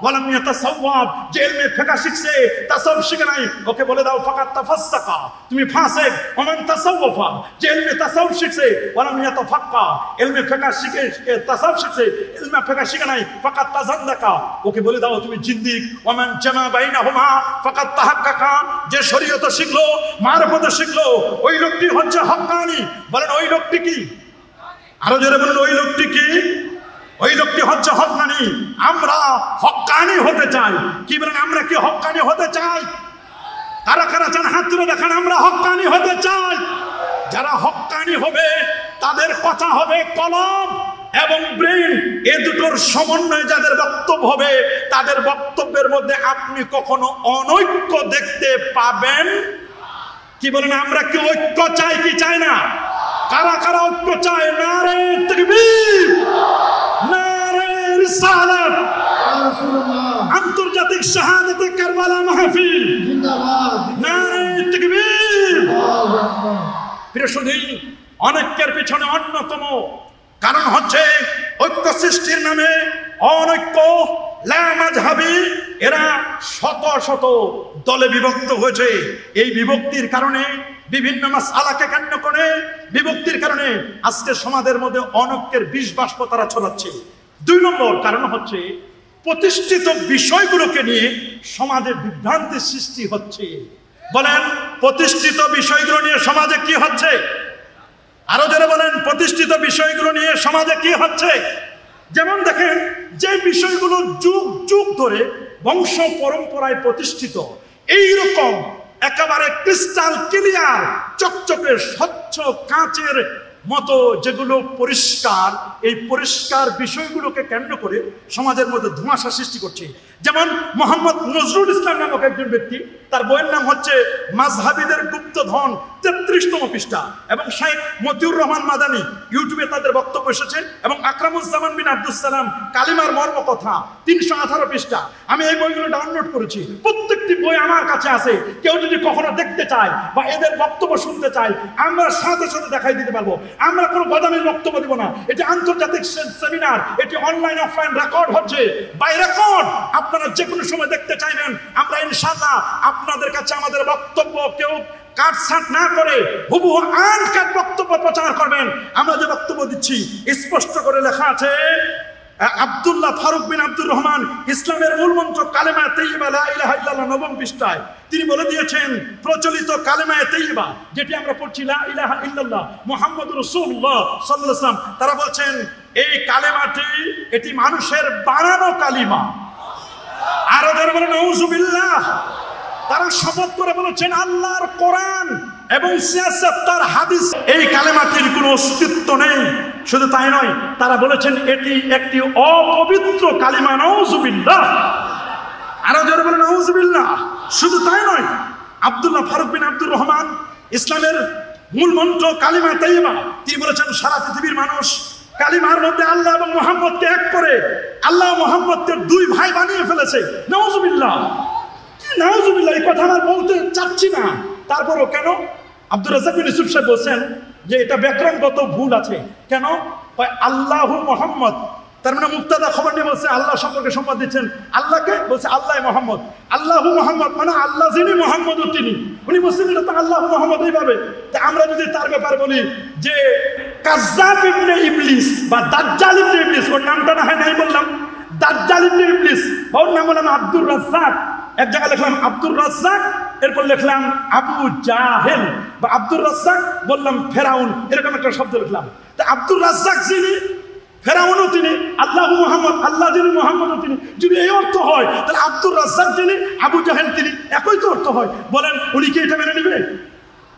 ওয়া লাম ইয়াতাসাওয়াব, যে ইলমে ফিকহ শিখছে তাসাউফ শিখে নাই, ওকে বলে দাও ফাকাত তাফাসসাকা, তুমি ফাসিক। ওয়া মান তাসাওয়াফা, যে ইলমে তাসাউফ শিখছে ওয়া লাম ইয়াতাফাক্কা, ইলমে ফিকহ শিখে তাসাউফ শিখছে, ইলমে ফিকহ শিখে নাই, ফাকাত তাযান্দাকা, ওকে বলে দাও তুমি জিন্দিক। ওয়া মান জামা বাইনাহুমা ফাকাত তাহাক্কাকা, যে শরীয়ত শিখলো, মারফত শিখলো, ওই লোকটি হচ্ছে হক্কানি। বলেন ওই লোকটি কি? আরো জোরে বলুন ওই লোকটি কি? ওই লোকটি হচ্ছে হক্কানি। আমরা হক্কানি হতে চাই। কি বলেন, আমরা কি হক্কানি হতে চাই? কারা কারা চান হাত তুলে দেখান, আমরা হক্কানি হতে চাই। যারা হক্কানি হবে তাদের কথা হবে কলম এবং ব্রেন, এ দুটোর সমন্বয়ে যাদের বক্তব্য হবে তাদের বক্তব্যের মধ্যে আপনি কখনো অনৈক্য দেখতে পাবেন। কি বলেন, আমরা কি ঐক্য চাই কি চাই না? কারা কারা ঐক্য চায়? নারে তাকবীর, নারে রিসালাত, আন্তর্জাতিক শাহাদাতে কারবালা মাহফিল জিন্দাবাদ, নারে তাকবীর। প্রিয় সুধী, অনৈক্যের পিছনে অন্যতম কারণ হচ্ছে ঐক্য সৃষ্টির নামে অনৈক্য, লা মাযহাবী। এরা শত শত দলে বিভক্ত হয়েছে। এই বিভক্তির কারণে, বিভিন্ন মাসআলাকে কেন্দ্র করে বিভক্তির কারণে আজকে সমাজের মধ্যে অনৈক্যের বিষ বাষ্প তারা ছড়াচ্ছে। 2 নম্বর কারণ হচ্ছে প্রতিষ্ঠিত বিষয়গুলোকে নিয়ে সমাজে বিভ্রান্তির সৃষ্টি হচ্ছে। বলেন প্রতিষ্ঠিত বিষয়গুলো নিয়ে সমাজে কি হচ্ছে? আরো যারা বলেন প্রতিষ্ঠিত বিষয়গুলো নিয়ে সমাজে কি হচ্ছে? যেমন দেখেন, যে বিষয়গুলো যুগ যুগ ধরে বংশ পরম্পরায় প্রতিষ্ঠিত, এইরকম একেবারে ক্রিস্টাল ক্লিয়ার চকচকে স্বচ্ছ কাঁচের মতো যেগুলো পরিষ্কার, এই পরিষ্কার বিষয়গুলোকে কেন্দ্র করে সমাজের মধ্যে ধোঁয়াশা সৃষ্টি করছে। যেমন মোহাম্মদ নজরুল ইসলাম নামক একজন ব্যক্তি, তার বইয়ের নাম হচ্ছে মাযহাবিদের গুপ্তধন, 33তম পৃষ্ঠা, এবং শেখ মতিউর রহমান মাদানী ইউটিউবে তাদের বক্তব্য এসেছে, এবং আকরামুজ্জামান বিন আব্দুস সালাম কালিমার মর্ম কথা 318 পৃষ্ঠা। আমি এই বইগুলো ডাউনলোড করেছি, প্রত্যেকটি বই আমার কাছে আছে। কেউ যদি কখনো দেখতে চায় বা এদের বক্তব্য শুনতে চায়, আমরা সাথে সাথে দেখাই দিতে পারবো। আমরা কোনো বাদামের বক্তব্য দিব না। এটি আন্তর্জাতিক সেমিনার, এটি অনলাইন অফলাইন রেকর্ড হচ্ছে, বাই রেকর্ড। আপনারা যে কোনো সময় দেখতে চাইবেন, আমরা ইনশাআল্লাহ আপনাদের কাছে আমাদের বক্তব্য কেউ কাটছাঁট না করে হুবহু আনকাট বক্তব্য প্রচার করবেন। আমরা যে বক্তব্য দিচ্ছি স্পষ্ট করে লেখা আছে, আব্দুল্লাহ ফারুক বিন আব্দুর রহমান ইসলামের মূল মন্ত্র কালেমা তাইয়্যিবা লা ইলাহা ইল্লাল্লাহ 9 পৃষ্ঠায় তিনি বলে দিয়েছেন, প্রচলিত কালেমা তাইয়্যিবা যেটি আমরা পড়ছি লা ইলাহা ইল্লাল্লাহ মুহাম্মাদুর রাসূলুল্লাহ সাল্লাল্লাহু আলাইহি ওয়াসাল্লাম, তারা বলছেন এই কালেমাটি এটি মানুষের বানানো কালিমা। আরো যারা বলেন নাউযুবিল্লাহ, তারা শপথ করে বলেছেন আল্লাহর কোরআন এবং সিয়াসত তার হাদিস এই কালেমাটির কোনো অস্তিত্ব নেই। শুধু তাই নয়, তারা বলেছেন এটি একটি অপবিত্র কালিমা। নাউযুবিল্লাহ, আরো যারা বলেন নাউযুবিল্লাহ। শুধু তাই নয়, আব্দুল্লাহ ফারুক বিন আব্দুর রহমান ইসলামের মূল মন্ত্র কালিমা তাইয়্যিবা, তিনি বলেছেন সারা পৃথিবীর মানুষ কালিমার মধ্যে আল্লাহ এবং মুহাম্মদকে এক করে আল্লাহ মুহাম্মদকে দুই ভাই বানিয়ে ফেলেছে। নাউযুবিল্লাহ, নাউযুবিল্লাহ, এই কথা আমার বলতে চাচ্ছি না, তারপরও কেন? আব্দুর রাজ্জাক বিন ইউসুফ সাহেব বলছেন যে এটা ব্যাকরণগত ভুল আছে। কেন? আল্লাহু মুহাম্মদ, তার মানে মুবতাদা খবর নিয়ে বলছে আল্লাহ সম্পর্কে সংবাদ দিচ্ছেন আল্লাহকে, বলছে আল্লাহ মুহাম্মদ। আল্লাহু মুহাম্মদ মানে আল্লাহ যিনি, মুহাম্মদও তিনি। উনি বলছেন এটা তো আল্লাহু মুহাম্মদ এইভাবে। তা আমরা যদি তার ব্যাপারে বলি যে কাজ্জাব ইবনে ইবলিস বা দাজ্জাল ইবনে ইবলিস, ওর নামটা না হয় নাই বললাম, দাজ্জাল ইবনে ইবলিস, ওর নাম হলাম আব্দুর রাজ্জাক। এক জায়গায় লিখলাম আব্দুর রাজ্জাক, এরপর লিখলাম আবু জাহেল, বা আব্দুর রাজ্জাক বললাম ফেরাউন, এরকম একটা শব্দ লিখলাম। তা আব্দুর রাজ্জাক যিনি, ফেরাউনও তিনি, আল্লাহু মুহাম্মদ আল্লাহ যিনি, মুহাম্মদও তিনি। যদি এই অর্থ হয় তাহলে আব্দুর রাজ্জাক যিনি, আবু জাহেল তিনি, একই তো অর্থ হয়। বলেন উনি কি এটা মেনে নেবে?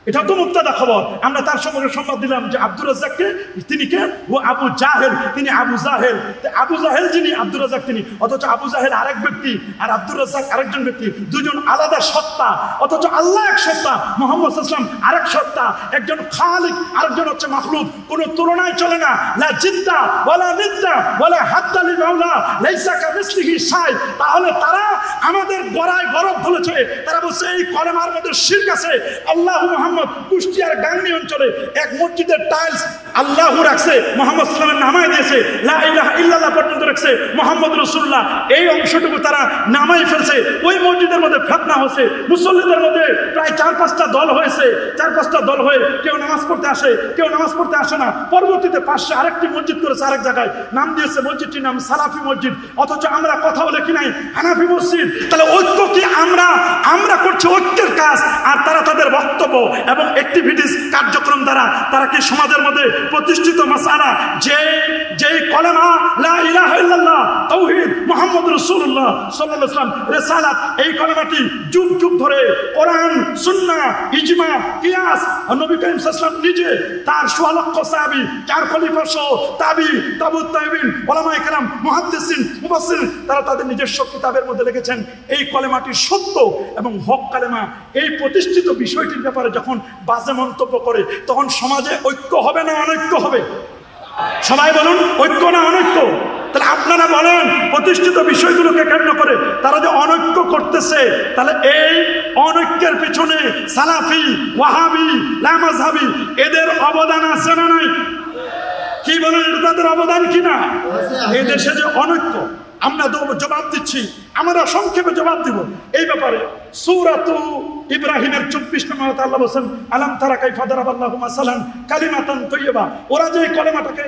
এটা তো মুবতাদা খবর। আমরা তার সম্পর্কে সংবাদ দিলাম যে আব্দুর রাজ্জাককে, তিনি কে? ও আবু জাহেল, তিনি আবু জাহেল। আবু জাহেল যিনি, আব্দুর রাজ্জাক তিনি। অথচ আবু জাহেল আরেক ব্যক্তি আর আব্দুর রাজ্জাক আরেকজন ব্যক্তি, দুজন আলাদা সত্তা। অথচ আল্লাহ এক সত্তা, মুহাম্মদ সাল্লাল্লাহু আলাইহি ওয়াসাল্লাম আরেক সত্তা। একজন খালিক, আরেকজন হচ্ছে মাখলুক। কোনো তুলনায় চলে না। লা জিদ্দা ওয়ালা নিদ্দা ওয়ালা হাদ্দা লি মাওলা লাইসা কামিসলিহি শাই। তাহলে তারা আমাদের গড়ায় গরব বলেছে, তারা বলছে এই কলেমার মধ্যে শিরক আছে। আল্লাহু মুহাম্মদ কুষ্টিয়ার গাংনী অঞ্চলে এক মসজিদের টাইলস আল্লাহু রাখছে, মুহাম্মদ সাল্লাল্লাহু আলাইহি ওয়াসাল্লাম নামায় দিয়েছে, লা ইলাহা ইল্লাল্লাহ পর্যন্ত রাখছে, মুহাম্মদ রাসূলুল্লাহ। এই অংশটুকু তারা নামাই ফেলছে। ওই মসজিদের মধ্যে ফিতনা হয়েছে, মুসল্লিদের মধ্যে প্রায় 4-5টা দল হয়েছে। 4-5টা দল হয়ে কেউ নামাজ পড়তে আসে, কেউ নামাজ পড়তে আসে না। পরবর্তীতে পাশে আরেকটি মসজিদ করেছে আরেক জায়গায়, নাম দিয়েছে মসজিদটির নাম সালাফি মসজিদ। অথচ আমরা কথাও লিখি নাই হানাফি মসজিদ। তাহলে ঐক্য কি? আমরা করছি ঐক্যের কাজ, আর তারা তাদের বক্তব্য এবং অ্যাক্টিভিটিস কার্যক্রম দ্বারা তারা কি সমাজের মধ্যে প্রতিষ্ঠিত মাসআলা যেই কলেমা লা ইলাহা ইল্লাল্লাহ তাওহীদ মুহাম্মদ রাসূলুল্লাহ সাল্লাল্লাহু আলাইহি ওয়াসাল্লাম রিসালাত, এই কলেমাটি যুগ যুগ ধরে কোরআন সুন্নাহ ইজমা কিয়াস নবী করিম সাল্লাল্লাহু আলাইহি ওয়াসাল্লাম নিজে তার 16 লক্ষ সাহাবী 4 খলিফা সহ তাবুত তাবিঈন উলামায়ে কেরাম মুহাদ্দিসিন মুফাসসির তারা তাদের নিজস্ব কিতাবের মধ্যে লিখেছেন এই কলেমাটি সত্য এবং হক কালেমা। এই প্রতিষ্ঠিত বিষয়টির ব্যাপারে যখন বাজে মন্তব্য করে তখন সমাজে ঐক্য হবে না অনৈক্য হবে? সবাই বলুন, ঐক্য না অনৈক্য? তাহলে আপনারা বলেন প্রতিষ্ঠিত বিষয়গুলোকে কেন্দ্র করে তারা যে অনৈক্য করতেছে, তাহলে এই অনৈক্যের পিছনে সালাফি, ওয়াহাবি, লামাযহাবি এদের অবদান আছে না নাই? কি বলেন, এটা তাদের অবদান কিনা? এই দেশে যে অনৈক্য, আমরা জবাব দিচ্ছি, আমরা সংক্ষেপে জবাব দিব এই ব্যাপারে। সূরাতু ইব্রাহিমের 24 নম্বর আয়াতে আল্লাহ বলেন আলাম তারা কাইফা দারাবাল্লাহু মাসালান কালিমাতান তাইয়্যিবা। ওরা যে কলেমাটাকে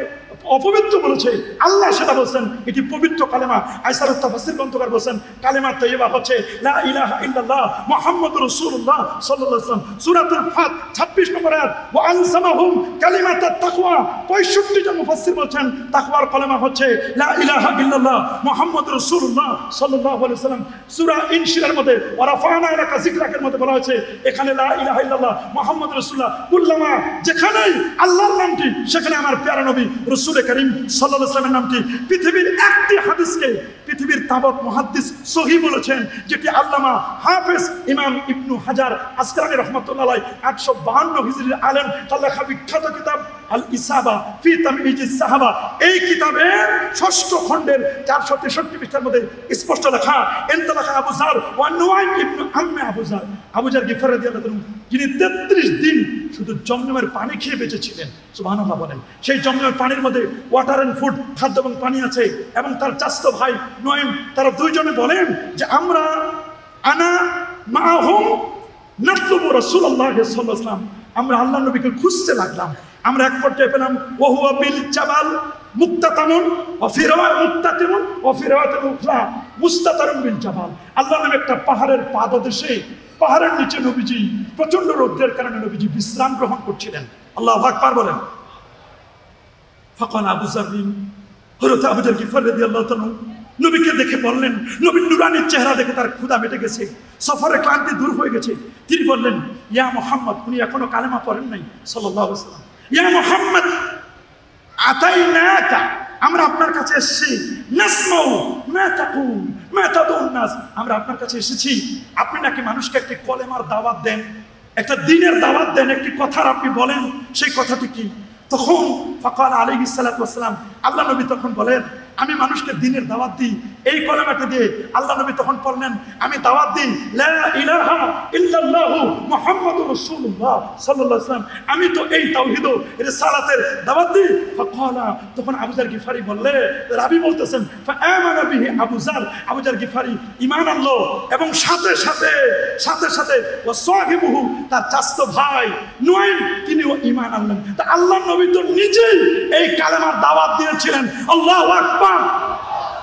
অপবিত্র বলেছে, আল্লাহ সেটা বলছেন এটি পবিত্র কালেমা। আইসারুত তাফসীর গ্রন্থকার বলছেন কালেমা তাইয়্যিবা হচ্ছে লা ইলাহা ইল্লাল্লাহ মুহাম্মাদুর রাসূলুল্লাহ সাল্লাল্লাহু আলাইহি ওয়াসাল্লাম। সূরাতুল ফাত 26 নম্বর আয়াত, ওয়া আনসামাহুম কালিমাতাত তাকওয়া। 65 জন মুফাসসির বলছেন তাকওয়ার কালেমা হচ্ছে লা ইলাহা ইল্লাল্লাহ মুহাম্মাদুর রাসূলুল্লাহ সাল্লাল্লাহু আলাইহি ওয়াসাল্লাম। সূরা ইনশিরার মধ্যে ওয়া রাফা'না লাকা যিকরাকের মধ্যে বলা হয়েছে এখানে লা ইলাহা ইল্লাল্লাহ মুহাম্মাদুর রাসূলুল্লাহ। কুল্লামা যেখানেই আল্লাহর নামটি সেখানে আমার প্যারা নবী রাসূল করিম সাল্লাল্লাহু আলাইহি ওয়াসাল্লামের নামটি। পৃথিবীর একটি হাদিসকে পৃথিবীর তাবত মুহাদ্দিস সহিহ বলেছেন, যেটি আল্লামা হাফেজ ইমাম ইবনু হাজার আসকালানী রাহমাতুল্লাহ আলাইহি 852 হিজরির আলেম তার লেখা বিখ্যাত কিতাব আল ইসাবা ফি তামইজিস সাহাবা, এই কিতাবের 6ষ্ঠ খণ্ডের 463 পৃষ্ঠার মধ্যে স্পষ্ট লেখা, ইনতালাকা আবু যার ওয়া নুআইম ইবনু আম্মি আবু যার গিফার রাদিয়াল্লাহু আনহু, যিনি 33 দিন শুধু জমজমের পানি খেয়ে বেঁচেছিলেন। সুবহানাল্লাহ বলেন। সেই জমজমের পানির মধ্যে ওয়াটার এন্ড ফুড, খাদ্য এবং পানি আছে, এবং তার চাচাতো ভাই নুআইম, তারা দুইজনে বলেন যে আমরা আনা মাআহুম নাতলুবু রাসূলুল্লাহ সাল্লাল্লাহু আলাইহি ওয়াসাল্লাম, আমরা আল্লাহর নবীকে খুঁজতে লাগলাম। আমরা এক পর্যায়ে পেলাম ওয়া হুয়া বিল জাবাল মুক্তাতামুন ওয়া ফি রাওয়াত মুক্তাতিমুন ওয়া ফি রাওয়াতিল উখরা মুস্তাতারুন বিল জাবাল। আল্লাহর নবী একটা পাহাড়ের পাদদেশে, পাহাড়ের নিচে নবীজি প্রচন্ড রৌদ্রের কারণে নবীজি বিশ্রাম গ্রহণ করছিলেন। আল্লাহু আকবার বলেন। ফাকাল আবু যার, হযরত আবু যার গিফার রাদিয়াল্লাহু তাআলা নবীকে দেখে বললেন, নবীর নুরানির চেহারা দেখে তার ক্ষুধা মিটে গেছে, সফরের ক্লান্তি দূর হয়ে গেছে। তিনি বললেন ইয়া মুহাম্মদ, উনি এখনো কালেমা পড়েন নাই সাল্লাল্লাহু আলাইহি ওয়াসাল্লাম, ইয়া মুহাম্মদ আতাইনাকা, আমরা আপনার কাছে এসেছি, নাসমাউ মা তাকুল মা তাদউন নাস, আমরা আপনার কাছে এসেছি, আপনি নাকি মানুষকে একটি কলেমার দাওয়াত দেন, একটা দ্বীনের দাওয়াত দেন, একটি কথার আপনি বলেন, সেই কথাটি কি? তখন ফাকাল আলাইহিস সালাতু ওয়াস সালাম, আল্লাহ নবী তখন বলেন আমি মানুষকে দ্বীনের দাওয়াত দিই এই কলেমাটি দিয়ে। আল্লাহ নবী তখন পড়লেন আমি দাওয়াত দিই লা ইলাহা ইল্লাল্লাহু মুহাম্মাদুর রাসূলুল্লাহ সাল্লাল্লাহু আলাইহি ওয়াসাল্লাম, আমি তো এই তাওহীদ রিসালাতের দাওয়াত দিই। ফাকালা, তখন আবু যার গিফারি বললে, রাবি বলতেছেন ফাআমানা বিহি আবু যার, আবু যার গিফারি ঈমান আনলো, এবং সাথে সাথে ওয়া সাহিবুহু, তার চাচাতো ভাই নুআইম, তিনিও ঈমান আনলেন। তা আল্লাহর নবী তো নিজেই এই কালেমার দাওয়াত দিয়েছিলেন। আল্লাহু আকবার।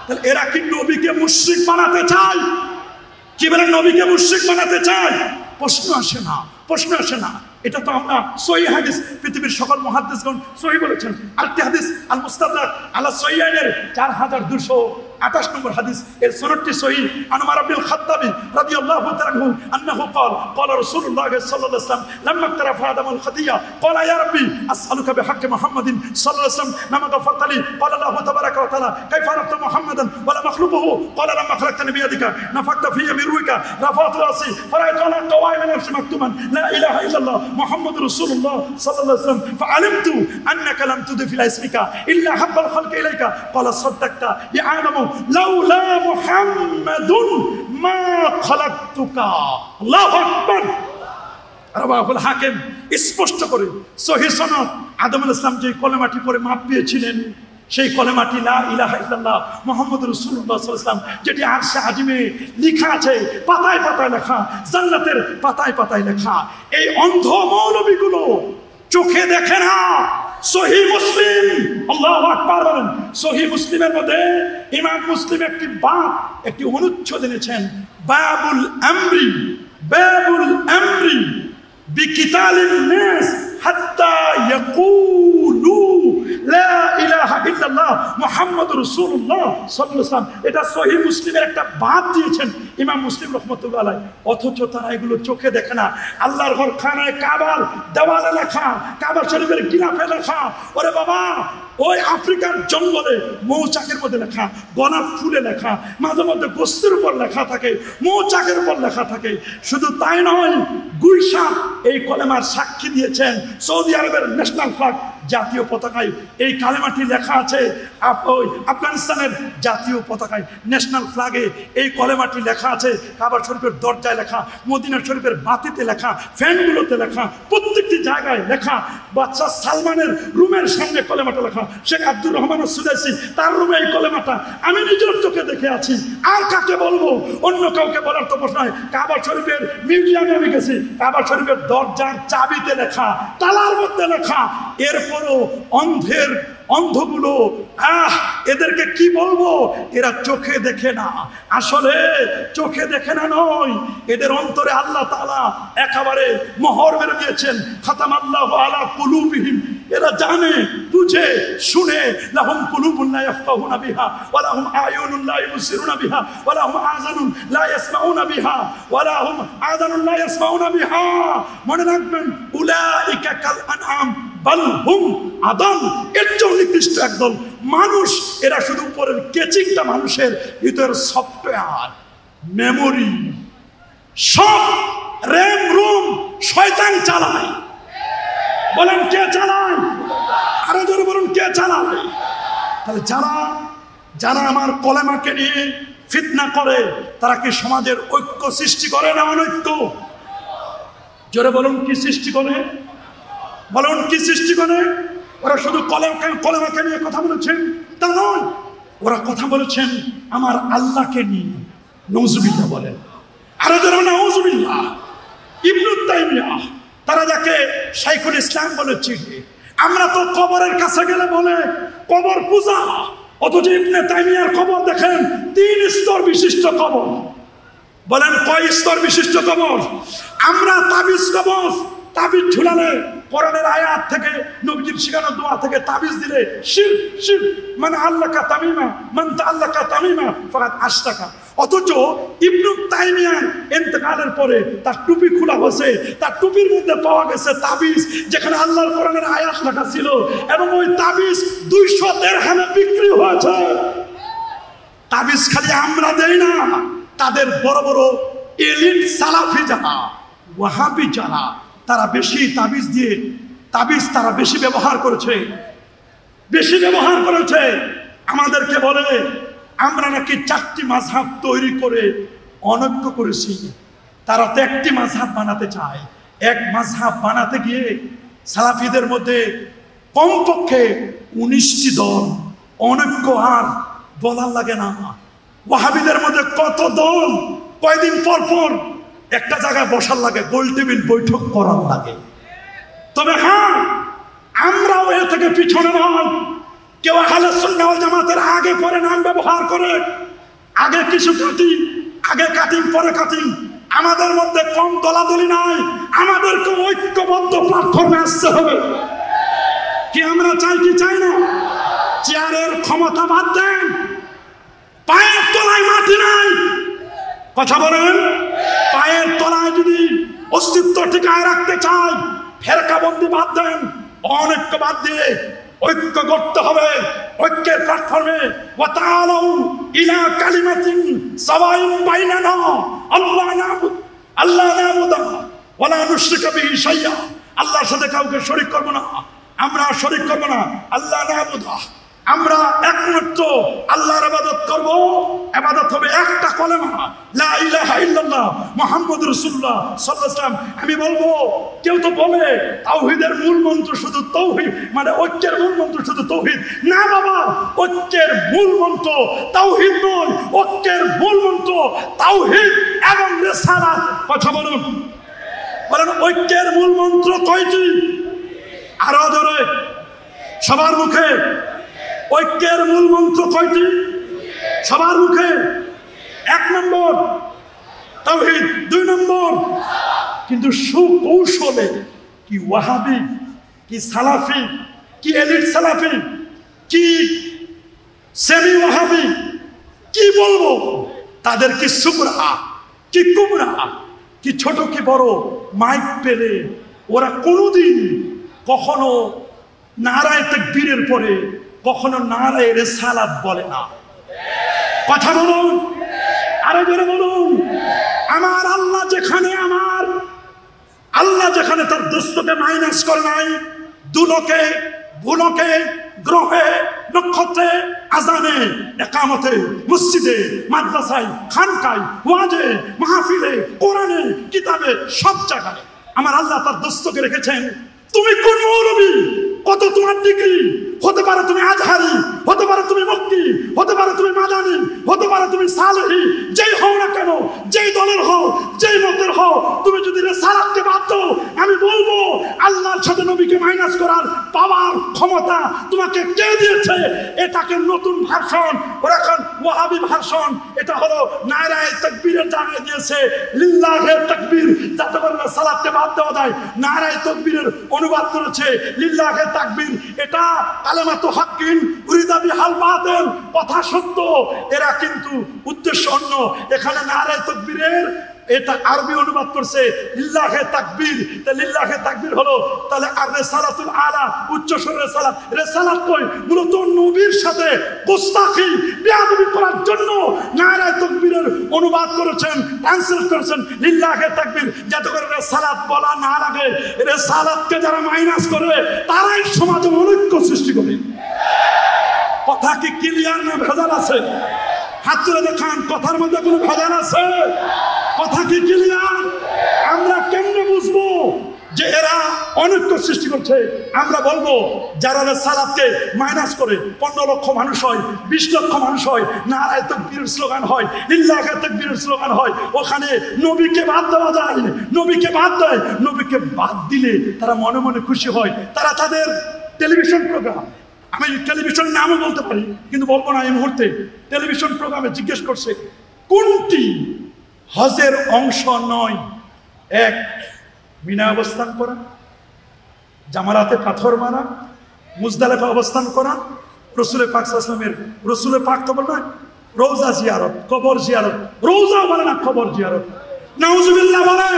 তাহলে এরা কি নবীকে মুশরিক বানাতে চায়? কি বলেন? নবীকে মুশরিক বানাতে চায়? প্রশ্ন আসে না। এটা তো আমরা সহিহ হাদিস, পৃথিবীর সকল মুহাদ্দিসগণ সহিহ বলেছেন। আরেকটি হাদিস আল মুস্তাদরাক আলা সহিহাইনের 4228 নম্বর হাদিস, এর সনদটি সহিহ। আন উমর ইবনুল খাত্তাবী রাদিয়াল্লাহু তাআলা আনহু আন্নাহু ক্বালা রাসূলুল্লাহ সাল্লাল্লাহু আলাইহি ওয়াসাল্লাম লাম্মা ইকতারাফা আদামুল খাতিয়া ক্বালা ইয়া রাব্বি আসআলুকা বিহাক্কি মুহাম্মাদিন সাল্লাল্লাহু আলাইহি ওয়াসাল্লাম মা গাফারতা লি ক্বালা আল্লাহু তাবারাকা ওয়া তাআলা কাইফা আরাফতা মুহাম্মাদান ওয়া লা মাখলুকুহু ক্বালা লাম্মা খালাকতানি বিয়াদিকা নাফাকতা ফিয়া মিন রুইকা রাফা'তু রাসি ফারাআইতু আলা কাওয়াইমিন আরশি মাকতুমান লা ইলাহা ইল্লাল্লাহ মুহাম্মাদুর রাসূলুল্লাহ সাল্লাল্লাহু আলাইহি ওয়াসাল্লাম ফাআলিমতু আন্নাকা লাম তুদফি ইলা ইসমিকা ইল্লা হাব্বাল খালকি ইলাইকা ক্বালা সাদ্দাকতা ইয়া আদামু লাউলা মুহাম্মাদুন মা খালাকতুকা। আল্লাহু আকবার। রাওয়াহুল হাকিম, স্পষ্ট করে সহিহ সনদ, আদম আলাইহিস সালাম যে কলেমাটি পড়ে মাপ পেয়েছিলেন সেই কলেমাটি লা ইলাহা ইল্লাল্লাহ মুহাম্মাদুর রাসূলুল্লাহ সাল্লাল্লাহু আলাইহি ওয়াসাল্লাম, যেটি আরশে আজিমে লেখা আছে, পাতায় পাতায় লেখা, জান্নাতের পাতায় পাতায় লেখা। এই অন্ধ মৌলবীগুলো চোখে দেখে না। সহিহ মুসলিম, আল্লাহু আকবার বলেন। সহিহ মুসলিমের মধ্যে ইমাম মুসলিম একটি অনুচ্ছেদ এনেছেন, বাবুল আমরি বিকিতালিন নাস হাত্তা ইয়াকুলু লা ইলাহা ইল্লাল্লাহ মুহাম্মাদুর রাসূলুল্লাহ সাল্লাল্লাহু আলাইহি ওয়াসাল্লাম। এটা সহিহ মুসলিমের একটা বাব দিয়েছেন ইমাম মুসলিম রাহমাতুল্লাহ আলাইহি। অথচ তারা এগুলো চোখে দেখে না। আল্লাহর ঘর খানায় কাবার দেওয়ালে লেখা, কাবা শরীফের গিলাফে লেখা, ওরে বাবা ওই আফ্রিকার জঙ্গলে মৌচাকের মধ্যে লেখা, গোলাপ ফুলে লেখা, মাঝে মধ্যে গোস্তের উপর লেখা থাকে, মৌচাকের উপর লেখা থাকে। শুধু তাই নয়, গুইশা এই কলেমার সাক্ষী দিয়েছেন। সৌদি আরবের ন্যাশনাল ফ্ল্যাগ, জাতীয় পতাকায় এই কালেমাটি লেখা আছে। আফগানিস্তানের জাতীয় পতাকায় ন্যাশনাল ফ্ল্যাগে এই কলেমাটি লেখা আছে। কাবা শরীফের দরজায় লেখা, মদিনা শরীফের বাতিতে লেখা, ফ্যানগুলোতে লেখা, প্রত্যেকটি জায়গায় লেখা। বাদশাহ সালমানের রুমের সামনে কলেমাটা লেখা। শেখ আব্দুর রহমান সুদাইসি তার রুমে এই কলেমাটা আমি নিজের চোখে দেখে আছি। আর কাকে বলবো? অন্য কাউকে বলার তো প্রশ্ন নয়। কাবা শরীফের মিউজিয়ামে আমি গেছি, কাবা শরীফের দরজার চাবিতে লেখা, তালার মধ্যে লেখা। এরপরও অন্ধগুলো, এদেরকে কি বলবো, এরা চোখে দেখে না, আসলে চোখে দেখে না নয়, এদের অন্তরে আল্লাহ তাআলা একেবারে মোহর মেরে দিয়েছেন। খাতামাল্লাহু আলা কুলুবিহিম, এরা জানে বুঝে শুনে, লাহুম কুলুবুন লা ইয়াফকাহুনা বিহা ওয়া লাহুম আয়ুনুন লা ইবসিরুনা বিহা ওয়া লাহুম আযানুন লা ইয়াসমাউনা বিহা ওয়া লাহুম আযানুন লা ইয়াসমাউনা বিহা। মনে রাখবেন, উলাইকা কাল আনআম বাল হুম আদাল, এর চেয়ে নিকৃষ্ট একদল মানুষ। এরা শুধু উপরের কেচিংটা, মানুষের ভিতরের সফটওয়্যার মেমোরি সব র্যাম রুম শয়তান চালায়। বলেন কে চালায়? আরো জোরে বলুন কে চালায়? তাহলে যারা আমার কলেমাকে নিয়ে ফিতনা করে, তারা কি সমাজের ঐক্য সৃষ্টি করে না অনৈক্য? জোরে বলুন কি সৃষ্টি করে? বলুন কি সৃষ্টি করে? ওরা শুধু কলেমাকে নিয়ে কথা বলেছেন তা নয়, ওরা কথা বলেছেন আমার আল্লাহকে নিয়ে। নউজুবিল্লাহ বলেন, আরো জোরে নাউজুবিল্লাহ। ইবনে তাইমিয়াহ, তারা যাকে শাইখুল ইসলাম বলেছে, আমরা তো কবরের কাছে গেলে বলে কবর পূজা, অথচ ইবনে তাইমিয়ার কবর দেখেন 3 স্তর বিশিষ্ট কবর। বলেন কয় স্তর বিশিষ্ট কবর? আমরা তাবিজ কবর, তাবিজ ঝুলালে কোরআনের আয়াত থেকে, নবীজির শিখানো দোয়া থেকে তাবিজ দিলে শিরক, শিরক মানে আল্লাহকা তামিমা, মান তাআল্লাকা তামিমা ফাকাদ আশরাকা। অথচ ইবনে তাইমিয়ার ইন্তেকালের পরে তার টুপি খোলা হয়েছে, তার টুপির মধ্যে পাওয়া গেছে তাবিজ যেখানে আল্লাহর কোরআনের আয়াত লেখা ছিল, এবং ওই তাবিজ 200 দিরহামে বিক্রি হয়েছে। তাবিজ খালি আমরা দেই না, তাদের বড় বড় এলিট সালাফি যারা, ওয়াহাবি যারা, তারা বেশি তাবিজ দিয়ে, তাবিজ তারা বেশি ব্যবহার করেছে, বেশি ব্যবহার করেছে। আমাদেরকে বলে আমরা নাকি 4টি মাযহাব তৈরি করে অনৈক্য করেছি। তারা তো একটি মাযহাব বানাতে চায়। এক মাযহাব বানাতে গিয়ে সালাফিদের মধ্যে কমপক্ষে 19টি দল, অনৈক্য আর বলার লাগে না। ওয়াহাবিদের মধ্যে কত দল, কয়দিন পর পর একটা জায়গায় বসার লাগে, গোল টেবিল বৈঠক করার লাগে। তবে হ্যাঁ, আমরাও এ থেকে পিছনে নয়। কেউ আহলে সুন্নাহ ওয়াল জামাতের আগে পরে নাম ব্যবহার করে, আগে কিছু কাটিং, আগে কাটিং পরে কাটিং। আমাদের মধ্যে কম দলাদলি নাই, আমাদেরকে ঐক্যবদ্ধ প্ল্যাটফর্মে আসতে হবে। কি আমরা চাই কি চাই না? চেয়ারের ক্ষমতা বাদ দেন, পায়ের তলায় মাটি নাই। কথা বলেন, পায়ের তলায় যদি অস্তিত্ব টিকায় রাখতে চাই, ফেরকাবন্দি বাদ দেন, অনৈক্য বাদ দিয়ে ঐক্য করতে হবে। ঐক্যের প্ল্যাটফর্মে ওয়া তাআলাউ ইলা কালিমাতিন সাওয়াইন বাইনানা আল্লাহ নাবুদা ওয়া লা নুশরিকা বিহি শাইআ। আল্লাহর সাথে কাউকে শরীক করব না, আমরা শরীক করব না। আল্লাহ নাবুদা, আমরা একমাত্র আল্লাহর ইবাদত করব। ইবাদত হবে একটা কলেমা, লা ইলাহা ইল্লাল্লাহ মুহাম্মাদুর রাসূলুল্লাহ সাল্লাল্লাহু আলাইহি ওয়াসাল্লাম। আমি বলবো, কেউ তো বলে তাওহীদের মূল মন্ত্র শুধু তাওহীদ, মানে ঐক্যের মূল মন্ত্র শুধু তাওহীদ। না বাবা, ঐক্যের মূল মন্ত্র তাওহীদ নয়, ঐক্যের মূল মন্ত্র তাওহীদ এবং রিসালাত। কথা বলুন, বলেন ঐক্যের মূল মন্ত্র কয়টি? আরো জোরে সবার মুখে, ঐক্যের মূল মন্ত্র কয়টি? সবার মুখে। 1 নম্বর তাওহীদ, 2 নম্বর। কিন্তু সুকৌশলে কি ওয়াহাবি, কি সালাফি, কি এলিট সালাফি, কি সেমি ওয়াহাবি, কি বলবো, তাদের কি সুবরা, কি কুবরা, কি ছোট কি বড়, মাইক পেলে ওরা কোনোদিন কখনো নারায়ে তাকবীরের পরে কখনো নারায়ে রিসালাত বলে না। কথা বলুন, আরো জোরে বলুন। আমার আল্লাহ যেখানে, আমার আল্লাহ যেখানে তার দোস্তকে মাইনাস করে নাই, দুলকে, ভুলকে, গ্রহে, নক্ষত্রে, আজানে, একামতে, মসজিদে, মাদ্রাসায়, খানকায়, ওয়াজে, মাহফিলে, কোরআনে, কিতাবে, সব জায়গায় আমার আল্লাহ তার দোস্তকে রেখেছেন। তুমি কোন মৌলবী, কত তোমার ডিগ্রি, হতে পারে তুমি আজহারি, হতে পারে তুমি মক্কি, হতে পারে তুমি মাদানি, হতে পারে তুমি সালেহি, যেই হও না কেন, যেই দলের হও, যেই মতের হও, তুমি যদি রিসালাতকে বাদ দাও, আমি বলবো আল্লাহর সাথে নবীকে মাইনাস করার পাওয়ার ক্ষমতা তোমাকে কে দিয়েছে? এটাকে নতুন ভার্সন, ওরা এখন ওয়াহাবি ভার্সন, এটা হলো নারায়ে তাকবীরের জায়গায় দিয়েছে লিল্লাহে তাকবীর, যাতে করে রিসালাতকে বাদ দেওয়া যায়। নারায়ে তাকবীরের অনুবাদ করেছে লিল্লাহে তাকবীর। এটা কালেমাতু হাক্কিন উরিদা বিহাল বাতিল, কথা সত্য, এরা কিন্তু উদ্দেশ্য অন্য। এখানে নারায়ে তাকবীরের এটা আরবি অনুবাদ করছে লিল্লাহে তাকবীর। তা লিল্লাহে তাকবীর হলো তাহলে আর রিসালাতুল আলা, উচ্চ স্বরের রিসালাত। রিসালাত কই? মূলত নবীর সাথে গোস্তাখি বেয়াদবি করার জন্য নারায়ে তাকবীরের অনুবাদ করেছেন, ট্রান্সলেট করেছেন লিল্লাহে তাকবীর, যাতে করে রিসালাত বলা না লাগে। রিসালাতকে যারা মাইনাস করে তারাই সমাজে অনৈক্য সৃষ্টি করে। কথা কি ক্লিয়ার না ভেজাল আছে? হাত তুলে দেখান, কথার মধ্যে কোনো ভেজাল আছে? কথা কি ক্লিয়ার? আমরা কেমনে বুঝবো যে এরা অনৈক্য সৃষ্টি করছে? আমরা বলবো যারা রিসালাতকে মাইনাস করে 15 লক্ষ মানুষ হয়, 20 লক্ষ মানুষ হয়, নারায়ে তাকবীরের স্লোগান হয়, লিল্লাহে তাকবীরের স্লোগান হয়, ওখানে নবীকে বাদ দেওয়া যায়, নবীকে বাদ দেয়। নবীকে বাদ দিলে তারা মনে মনে খুশি হয়। তারা তাদের টেলিভিশন প্রোগ্রাম, আমি টেলিভিশনের নামও বলতে পারি কিন্তু বলবো না এই মুহূর্তে, টেলিভিশন প্রোগ্রামে জিজ্ঞেস করছে কোনটি হজের অংশ নয়? এক, মিনা অবস্থান করা, জামারাতে পাথর মারা, মুজদালিফা অবস্থান করা, রসুলের পাক সাল্লাল্লাহু আলাইহি ওয়াসাল্লামের, রসুলের পাক তো বলে না রোজা জিয়ারত, কবর জিয়ারত, রোজা বলে না কবর জিয়ারত, নাউজুবিল্লাহ বলে,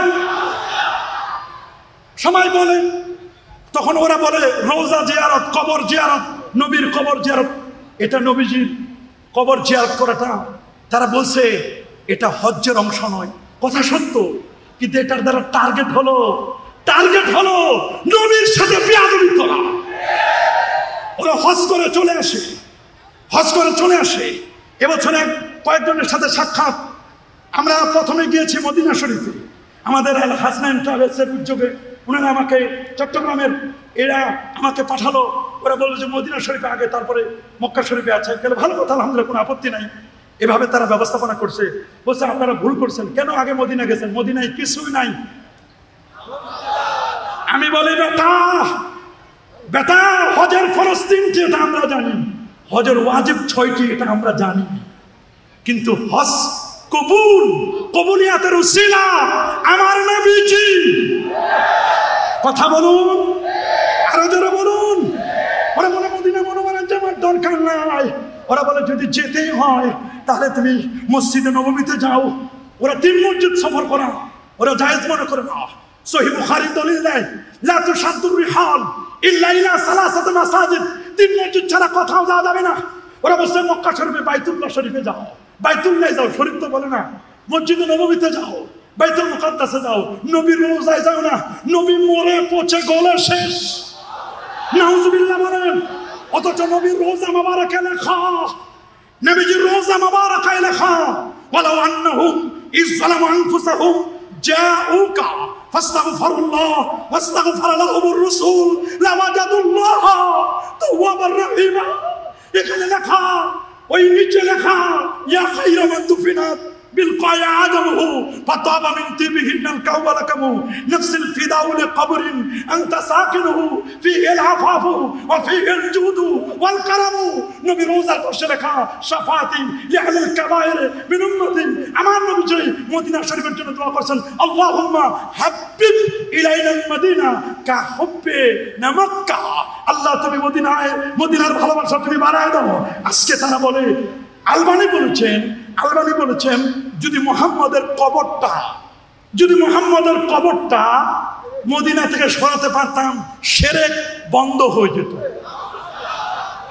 সবাই বলে। তখন ওরা বলে রোজা জিয়ারত, কবর জিয়ারত, নবীর কবর জিয়ারত। এটা নবীজির কবর জিয়ারত করাটা তারা বলছে এটা হজ্জের অংশ নয়। কথা সত্য, কিন্তু এটার দ্বারা টার্গেট হলো নবীর সাথে বেয়াদবি করা। ওরা হজ করে চলে আসে। এবছরে কয়েকজনের সাথে সাক্ষাৎ, আমরা প্রথমে গিয়েছি মদিনা শরীফে, আমাদের আল হাসনাইন ট্রাভেলসের উদ্যোগে ওনারা আমাকে চট্টগ্রামের এরা আমাকে পাঠালো। ওরা বললো যে মদিনা শরীফে আগে, তারপরে মক্কা শরীফে আছে। গেলে ভালো কথা, আলহামদুলিল্লাহ, কোনো আপত্তি নাই। এভাবে তারা ব্যবস্থাপনা করছে। বলছে আপনারা ভুল করছেন, কেন আগে মদিনা গেছেন? মদিনায় কিছুই নাই। আমি বলি বেটা হজের ফরজ 3টি, এটা আমরা জানি, হজের ওয়াজিব 6টি, এটা আমরা জানি, কিন্তু হজ কবুলিয়াতের উসিলা আমার নবীজি। কথা বলুন, আরো জোরে বলুন। ওরা বলে মদিনা মনোমানের যাওয়ার দরকার নাই। ওরা বলে যদি যেতেই হয় তাহলে তুমি মসজিদে নববীতে যাও। ওরা 3 মসজিদ সফর করা ওরা জায়েজ মনে করে না। সহিহ বুখারী দলিল দেয় লা তুশাদ্দুর রিহাল ইল্লা ইলা সালাসাতি মাসাজিদ, 3 মসজিদ ছাড়া কোথাও যাওয়া যাবে না। ওরা বলছে মক্কা শরীফে বাইতুল্লাহ শরীফে যাও, বাইতুল্লাহ যাও, শরীফ তো বলে না, মসজিদে নববীতে যাও, বাইতুল মুকাদ্দাসে যাও, নবীর রোজায় যাও না। নবী মরে পচে গলে শেষ, নাউজুবিল্লাহ বলেন। অথচ নবীর রোজা মুবারাকে লেখা, নবীজির রোজা মুবারাকে লেখা ওয়ালাউ আন্নাহুম ইয যালামু আনফুসাহুম জাউকা ফাস্তাগফিরুল্লাহ ওয়াস্তাগফার লাহুমুর রাসূল লাওয়াজাদুল্লাহ তাওয়াবার রহিমা। এখানে লেখা, ওই নিচে লেখা ইয়া খায়রা মান দুফিনাত بالقاء عدمه فطاب من طيبهن الكوم لكم نفس الفداء لقبر أنت ساكنه فيه العفاف وفيه الجود والكرم। نبي روزة الشركة شفاعتي لأهل الكبائر من أمتي أمان نبي جاي مدينة شريفة جنة دعاء قرسن اللهم حبب إلينا المدينة كحب مكة। الله تبي مدينة ভালোবাসা তুমি বাড়ায় দাও। আজকে তারা বলে, আলবানি বলেছেন যদি মুহাম্মদের কবরটা মদিনা থেকে সরাতে পারতাম শিরক বন্ধ হয়ে যেত।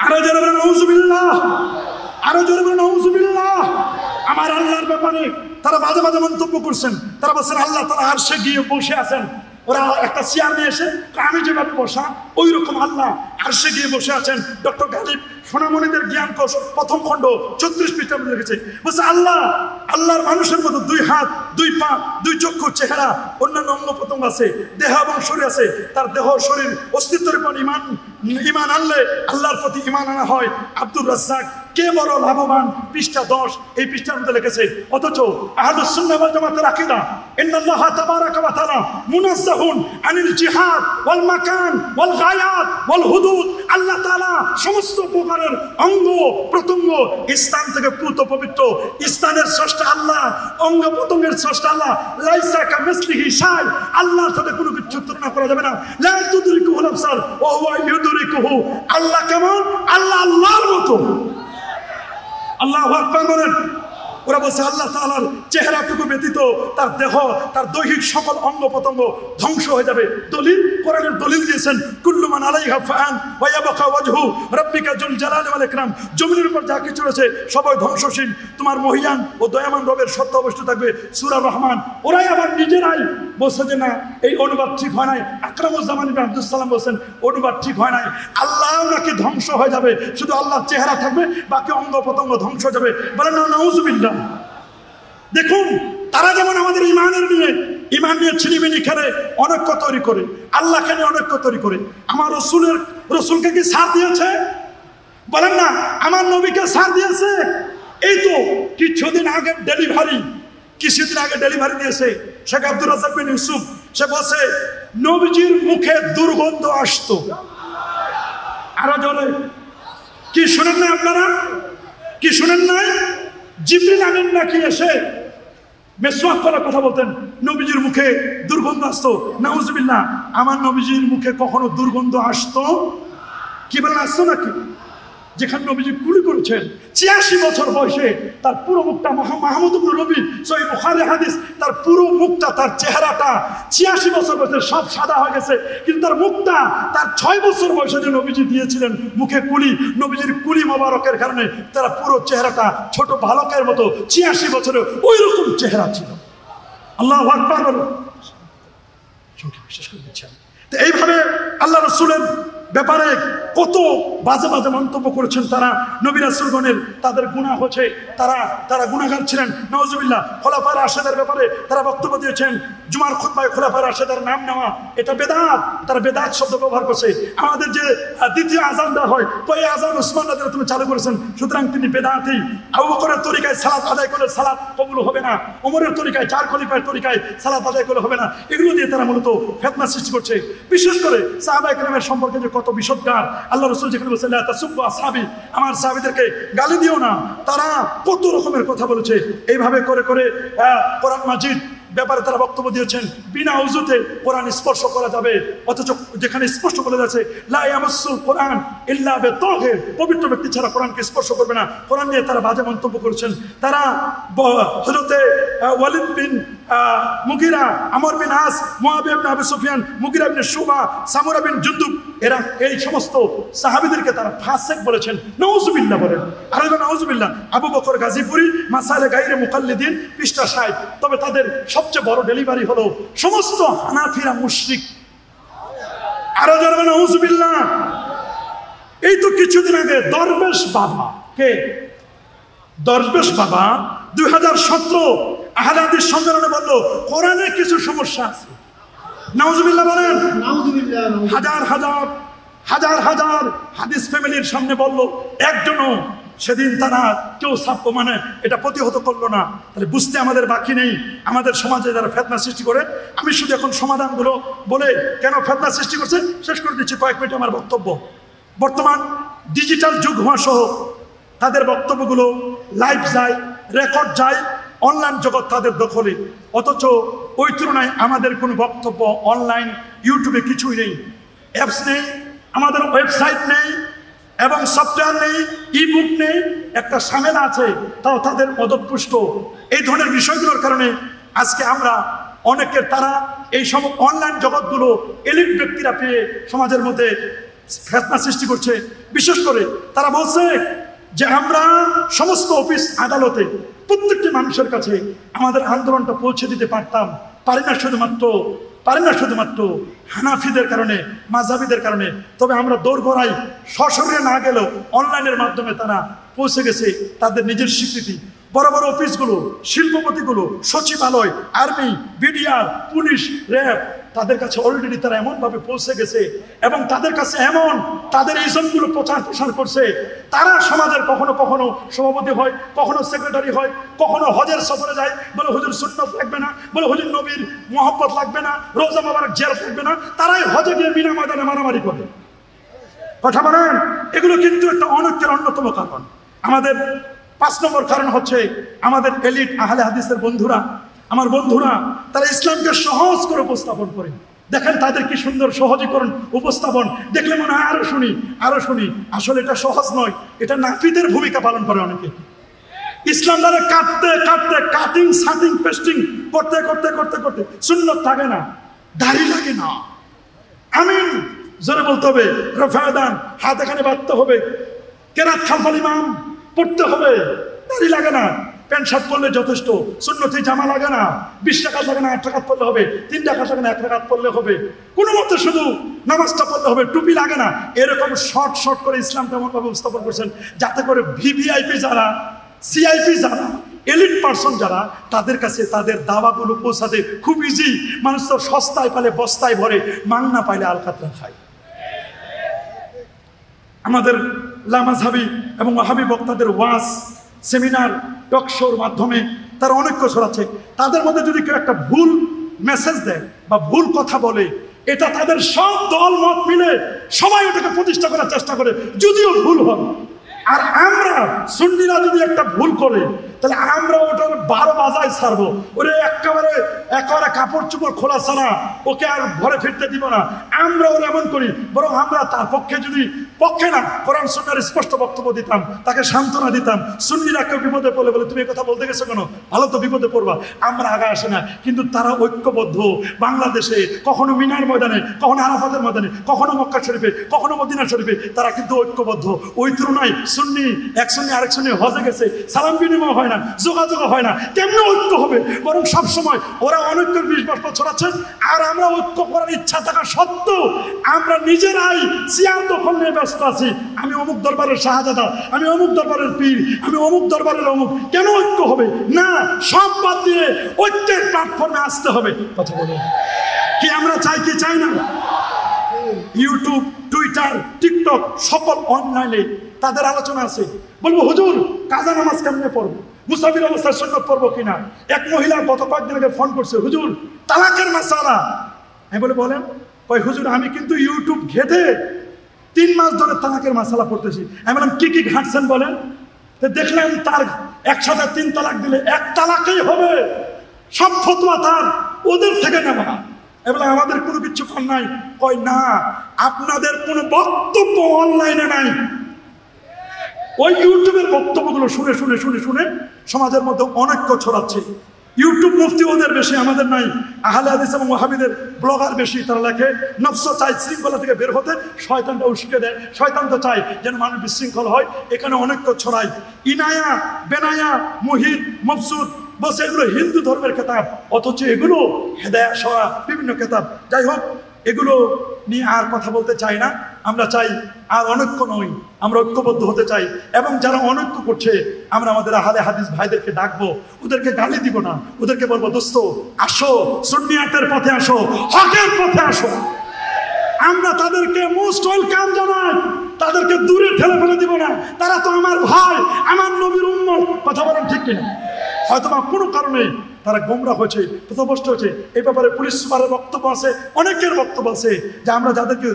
আরো জোরে বলেন নাউজুবিল্লাহ, আরো জোরে বলেন নাউজুবিল্লাহ। আমার আল্লাহর ব্যাপারে তারা বাজে বাজে মন্তব্য করছেন। তারা বলছেন আল্লাহ তারা আরশে গিয়ে বসে আছেন। ওরা একটা চেয়ার নিয়ে এসে আমি যেভাবে বসা ওই রকম আল্লাহ আরশে গিয়ে বসে আছেন। ডক্টর গালিব সোনামণিদের জ্ঞান কোষ 1ম খণ্ড 34 পৃষ্ঠা লিখেছে। বলছে আল্লাহর মানুষের মতো 2 হাত 2 পা 2 চক্ষু চেহারা অন্যান্য অঙ্গ প্রত্যঙ্গ আছে, দেহ এবং শরীর আছে। তার দেহ শরীর অস্তিত্বের উপর ঈমান ঈমান আনলে আল্লাহর প্রতি ঈমান আনা হয়। আব্দুর রাজ্জাক কে বড় লাভবান, পৃষ্ঠা 10 এই পৃষ্ঠার মধ্যে লিখেছে। অথচ আহলুস সুন্নাহ ওয়াল জামাতের আকীদা ইন্নাল্লাহা তাবারাকা ওয়া তাআলা মুনাজ্জাহুন আনিল জিহাদ ওয়াল মাকান ওয়াল গায়াত ওয়াল হুদুদ। আল্লাহ তাআলা সমস্ত প্রকারের অঙ্গ প্রত্যঙ্গ স্থান থেকে পুত পবিত্র। স্থানের স্রষ্টা আল্লাহ, অঙ্গ প্রত্যঙ্গের স্রষ্টা আল্লাহ। লাইসা কামিসলিহি শাই, আল্লাহর সাথে কোনো কিছু তুলনা করা যাবে না। লা তুদরিকুহুল আবসার ওয়া হুয়া ইউদরিকুহু। আল্লাহ কেমন? আল্লাহ আল্লাহর মতো। আল্লাহু আকবার বলেন। ওরা বলছে আল্লাহ তাআলার চেহারাটুকু ব্যতীত তার দেহ, তার দৈহিক সকল অঙ্গ প্রত্যঙ্গ ধ্বংস হয়ে যাবে। দলিল, কোরআনের দলিল দিয়েছেন, কুল্লু মান আলাইহা ফান ওয়া ইয়াবকা ওয়াজহু রাব্বিকা যুল জালালি ওয়াল ইকরাম। জমিনের উপর যা কিছু রয়েছে সবাই ধ্বংসশীল, তোমার মহিয়ান ও দয়ামান রবের সত্য অবশ্যই থাকবে। সূরা রহমান। ওরাই আবার নিজেরাই বলছে যে না, এই অনুবাদ ঠিক হয় নাই। আকরামুজ্জামান ইবনে আব্দুস সালাম বলছেন অনুবাদ ঠিক হয় নাই, আল্লাহ নাকি ধ্বংস হয়ে যাবে, শুধু আল্লাহর চেহারা থাকবে, বাকি অঙ্গ প্রত্যঙ্গ ধ্বংস হয়ে যাবে। বলেন না নাউজুবিল্লাহ। দেখুন, তারা যেমন আমাদের ইমান নিয়ে ছিনিমিনি খেলে, অনৈক্য তৈরি করে, আল্লাহকে নিয়ে অনৈক্য তৈরি করে। আমার রসুলকে কি ছাড় দিয়েছে? বলেন না, আমার নবীকে ছাড় দিয়েছে? এই তো কিছুদিন আগে ডেলিভারি দিয়েছে শেখ আব্দুর রাজ্জাক বিন ইউসুফ। সে বলছে নবীজির মুখে দুর্গন্ধ আসতো। আরো জোরে কি শুনেন নাই আপনারা? কি শুনেন নাই? জিবরিল আমিন নাকি এসে মেসওয়াক করার কথা বলতেন, নবীজির মুখে দুর্গন্ধ আসতো। নাউজুবিল্লাহ। আমার নবীজির মুখে কখনো দুর্গন্ধ আসতো? কি বলেন, আসতো নাকি? যেখানে নবীজি কুলি করেছেন ৮৬ বছর বয়সে, তার পুরো মুখটা, মাহমুদ ইবনে রবি সহিহ বুখারী হাদিস, তার পুরো মুখটা, তার চেহারাটা ৮৬ বছর বয়সে সব সাদা হয়ে গেছে, কিন্তু তার মুখটা তার ৬ বছর বয়সে যে নবীজি দিয়েছিলেন মুখে কুলি, নবীজির কুলি মোবারকের কারণে তার পুরো চেহারাটা ছোট বালকের মতো ৮৬ বছরে ওই রকম চেহারা ছিল। আল্লাহু আকবার। বিশেষ করে দিচ্ছেন তো এইভাবে আল্লাহ রাসূলের ব্যাপারে কত বাজে বাজে মন্তব্য করেছেন তারা। নবী রাসূলগণের তাদের গুনাহ হচ্ছে, তারা গুনাহগার ছিলেন। নাউজুবিল্লাহ। খোলাফায়ে রাশেদের ব্যাপারে তারা বক্তব্য দিয়েছেন। জুমার খুতবায় খোলাফায়ে রাশেদের নাম নেওয়া এটা বেদাত। তারা বেদাত শব্দ ব্যবহার করছে। আমাদের যে দ্বিতীয় আযান দেওয়া হয়, তো এই আযান ওসমান রাদিয়াল্লাহু তুমি চালু করেছেন, সুতরাং তিনি বেদাতি। আবু বকরের তরিকায় সালাত আদায় করলে সালাত কবুল হবে না, ওমরের তরিকায়, 4 খলিফার তরিকায় সালাত আদায় করলে হবে না। এগুলো দিয়ে তারা মূলত ফিতনা সৃষ্টি করছে। বিশেষ করে সাহাবায়ে কেরামের সম্পর্কে যে কত বিশুদ্ধগার। আল্লাহ রাসূল যেখানে বলেছেন লা তাসুব্বু আসহাবি, আমার সাহাবীদেরকে গালি দিও না, তারা কত রকমের কথা বলেছে। এইভাবে করে করে কোরআন মাজিদ ব্যাপারে তারা বক্তব্য দিয়েছেন, বিনা উযুতে কোরআন স্পর্শ করা যাবে, অথচ যেখানে স্পষ্ট বলে যাচ্ছে লা ইয়ামাসসুল কোরআন ইল্লা বিতাহির, পবিত্র ব্যক্তি ছাড়া কোরআনকে স্পর্শ করবে না। কোরআন নিয়ে তারা বাজে মন্তব্য করেছেন। তারা হযরতে ওয়ালিদ বিন মুগিরা, আমর বিন আস, মুআবিয়া ইবনে আবি সুফিয়ান, মুগিরা ইবনে শুবা, সামুরা বিন জুনদুব, এরা এই সমস্ত সাহাবীদেরকে তারা ফাসিক বলেছেন। নাউজুবিল্লাহ বলেন। আরে নাউজুবিল্লাহ। আবু বকর গাজীপুরি মাসাইলে গায়রে মুকাল্লিদিন পৃষ্ঠা ৬০। তবে তাদের সবচেয়ে বড় ডেলিভারি হলো সমস্ত হানাফিরা মুশরিক। আরো যারা নাউজুবিল্লাহ। এই তো কিছুদিন আগে দরবেশ বাবা, কে দরবেশ বাবা 2017 আহলে হাদিস সম্মেলনে বলল কোরআনে কিছু সমস্যা আছে। নাউজুবিল্লাহ বলেন। হাজার হাজার হাদিস ফ্যামিলির সামনে বলল, একজনও সেদিন তারা কেউ এটা প্রতিহত করলো না। তাহলে বুঝতে আমাদের বাকি নেই আমাদের সমাজে যারা ফিতনা সৃষ্টি করে। আমি শুধু এখন সমাধানগুলো বলে কেন ফিতনা সৃষ্টি করছে শেষ করে দিচ্ছি কয়েক মিনিট আমার বক্তব্য। বর্তমান ডিজিটাল যুগ হওয়া সহ তাদের বক্তব্যগুলো লাইভ যায়, রেকর্ড যায়, অনলাইন জগৎ তাদের দখলে। অথচ ওই তুলনায় আমাদের কোনো বক্তব্য অনলাইন ইউটিউবে কিছুই নেই, অ্যাপস নেই, আমাদের ওয়েবসাইট নেই এবং সফটওয়্যার নেই, ইবুক নেই। একটা ঝামেলা আছে, তাও তাদের মদতপুষ্ট। এই ধরনের বিষয়গুলোর কারণে আজকে আমরা অনেকের তারা এই সব অনলাইন জগৎগুলো এলিট ব্যক্তিরা পেয়ে সমাজের মধ্যে ফিতনা সৃষ্টি করছে। বিশেষ করে তারা বলছে যে আমরা সমস্ত অফিস আদালতে প্রত্যেকটি মানুষের কাছে আমাদের আন্দোলনটা পৌঁছে দিতে পারতাম, পারি না শুধুমাত্র হানাফিদের কারণে, মাযহাবিদের কারণে। তবে আমরা দোরগোড়ায় সশরীরে না গেলেও অনলাইনের মাধ্যমে তারা পৌঁছে গেছে তাদের নিজের স্বীকৃতি। বড় বড় অফিসগুলো, শিল্পপতিগুলো, সচিবালয়, আর্মি, বিডিআর, পুলিশ, র্যাব, তাদের কাছে অলরেডি তারা এমনভাবে পৌঁছে গেছে এবং তাদের কাছে এমন তাদের ইজমগুলো প্রচার করছে। তারা সমাজের কখনো কখনো সভাপতি হয়, কখনো সেক্রেটারি হয়, কখনো হজের সফরে যায়, বলে হুজুর সুন্নত লাগবে না, বলে হুজুর নবীর মহব্বত লাগবে না, রোজা মোবারক জিয়ারত লাগবে না, তারাই হজে গিয়ে মিনা ময়দানে মারামারি করে। কথা বলেন, এগুলো কিন্তু একটা অনৈক্যের অন্যতম কারণ। আমাদের 5 নম্বর কারণ হচ্ছে আমাদের এলিট আহলে হাদিসের বন্ধুরা, আমার বন্ধুরা, তারা ইসলামকে সহজ করে উপস্থাপন করে। দেখেন তাদের কি সুন্দর সহজীকরণ উপস্থাপন, দেখলে মনে হয় আরো শুনি। আসলে এটা সহজ নয়, এটা নাপিতের ভূমিকা পালন করে অনেকে। ইসলাম দ্বারা কাটিং সাটিং পেস্টিং করতে সুন্নত থাকে না, দাড়ি লাগে না। আমিন জোরে বলতে হবে, রফায়দান হাত এখানে বাঁধতে হবে, কেরাত খালফাল ইমাম পড়তে হবে, দাড়ি লাগে না, প্যান্ট শার্ট পরলে যথেষ্ট, সুন্নতি জামা লাগে না, 20 টাকা লাগে না, 1 টাকা পড়লে হবে, 3 টাকা লাগে না, 1 টাকা পড়লে হবে, কোনো মতে শুধু নামাজটা পড়লে হবে, টুপি লাগে না। এরকম শর্ট করে ইসলামটা এমনভাবে উপস্থাপন করছেন যাতে করে ভিভিআইপি যারা, সিআইপি যারা, এলিট পার্সন যারা, তাদের কাছে তাদের দাওয়াগুলো পৌঁছাতে খুব ইজি। মানুষ তো সস্তায় পালে বস্তায় ভরে, মাংনা পাইলে আলকাতরা খায়। আমাদের লামাজহাবি এবং ওয়াহাবি বক্তাদের ওয়াজ, সেমিনার, টক শোর মাধ্যমে তারা অনৈক্য ছড়াচ্ছে। তাদের মধ্যে যদি কেউ একটা ভুল মেসেজ দেয় বা ভুল কথা বলে, এটা তাদের সব দল মত মিলে সবাই ওটাকে প্রতিষ্ঠা করার চেষ্টা করে, যদিও ভুল হয়। আর আমরা সুন্নিরা যদি একটা ভুল করে, তাহলে আমরা ওটার 12 বাজায় ছাড়বো, ওরে একেবারে কাপড় চোপড় খোলা ছাড়া ওকে আর ঘরে ফিরতে দিব না। আমরা ওরা এমন করি, বরং আমরা তার পক্ষে না কোরআন সুন্নাহর স্পষ্ট বক্তব্য দিতাম, তাকে সান্ত্বনা দিতাম। সুন্নিরা কেউ বিপদে পড়লে বলে তুমি এই কথা বলতে গেছো কেন, ভালো তো বিপদে পড়বা, আমরা আগে আসে না। কিন্তু তারা ঐক্যবদ্ধ, বাংলাদেশে কখনো মিনার ময়দানে, কখনো আরাফাতের ময়দানে, কখনো মক্কা শরীফে, কখনো মদিনা শরীফে, তারা কিন্তু ঐক্যবদ্ধ। ওই তুলনায় সুন্নি এক সুন্নি আরেক সুন্নি হজে গেছে, সালাম বিনিময় হয় না, যোগাযোগ হয় না, কেমনে ঐক্য হবে? বরং সবসময় ওরা অনৈক্যের 20 বছর ছড়াচ্ছে, আর আমরা ঐক্য করার ইচ্ছা থাকা সত্ত্বেও আমরা নিজেরাই সিয়ার দখল নিয়ে ব্যস্ত আছি। আমি অমুক দরবারের শাহজাদা, আমি অমুক দরবারের পীর, আমি অমুক দরবারের অমুক। কেন ঐক্য হবে না? সব বাদ দিয়ে ঐক্যের প্ল্যাটফর্মে আসতে হবে। কথা বলুন, কি আমরা চাই কি চাই না? ইউটিউব, টুইটার, টিকটক সকল অনলাইনে তাদের আলোচনা আছে। বলবো হুজুর কাজা নামাজ কেমনে পড়বো, মুসাফির অবস্থায় সুন্নত পড়বো কিনা। এক মহিলা গত কয়েকদিন আগে ফোন করছে, হুজুর তালাকের মাসালা। আমি বলেন কই হুজুর, আমি কিন্তু ইউটিউব ঘেটে 3 মাস ধরে তালাকের মাসালা পড়তেছি। আমি বললাম কি ঘাটছেন বলেন? তো দেখলাম তার একসাথে 3 তালাক দিলে 1 তালাকেই হবে, সব ফতোয়া তার ওদের থেকে নেওয়া। এবার আমাদের কোনো কিছু কম নাই। কই না, আপনাদের কোনো বক্তব্য অনলাইনে নাই, ওই ইউটিউবের বক্তব্যগুলো শুনে সমাজের মধ্যে অনৈক্য ছড়াচ্ছে। ইউটিউব মুফতি ওদের বেশি, আমাদের নাই। আহলে হাদিস এবং ওয়াহাবিদের ব্লগার বেশি। তারা লেখে নফস চায় শৃঙ্খলা থেকে বের হতে, শয়তানটা উস্কে দেয়। শয়তান তো চায় যেন মানুষ বিশৃঙ্খল হয়, এখানে অনৈক্য ছড়ায়। ইনায়া, বেনায়া, মুহিত, মকসুদ বসে এগুলো হিন্দু ধর্মের কেতাব, অথচ এগুলো হেদায়াত সহ বিভিন্ন কেতাব। যাই হোক, এগুলো নিয়ে আর কথা বলতে চাই না। আমরা চাই আর অনৈক্য নই, আমরা ঐক্যবদ্ধ হতে চাই। এবং যারা অনৈক্য করছে, আমরা আমাদের আহলে হাদিস ভাইদেরকে ডাকবো, ওদেরকে গালি দিব না, ওদেরকে বলবো দোস্ত আসো, সুন্নিয়াতের পথে আসো, হকের পথে আসো। আমরা তাদেরকে মোস্ট ওয়েলকাম জানাই, তাদেরকে দূরে ঠেলে ফেলে দিব না। তারা তো আমার ভাই, আমার নবীর উম্মত। কথা বলেন ঠিক কিনা? হয়তো বা কোনো কারণে তারা গোমরা হয়েছে, পথভ্রষ্ট হয়েছে। এই ব্যাপারে পুলিশ সুপারের বক্তব্য আছে, অনেকের বক্তব্য আছে যে আমরা যাদেরকে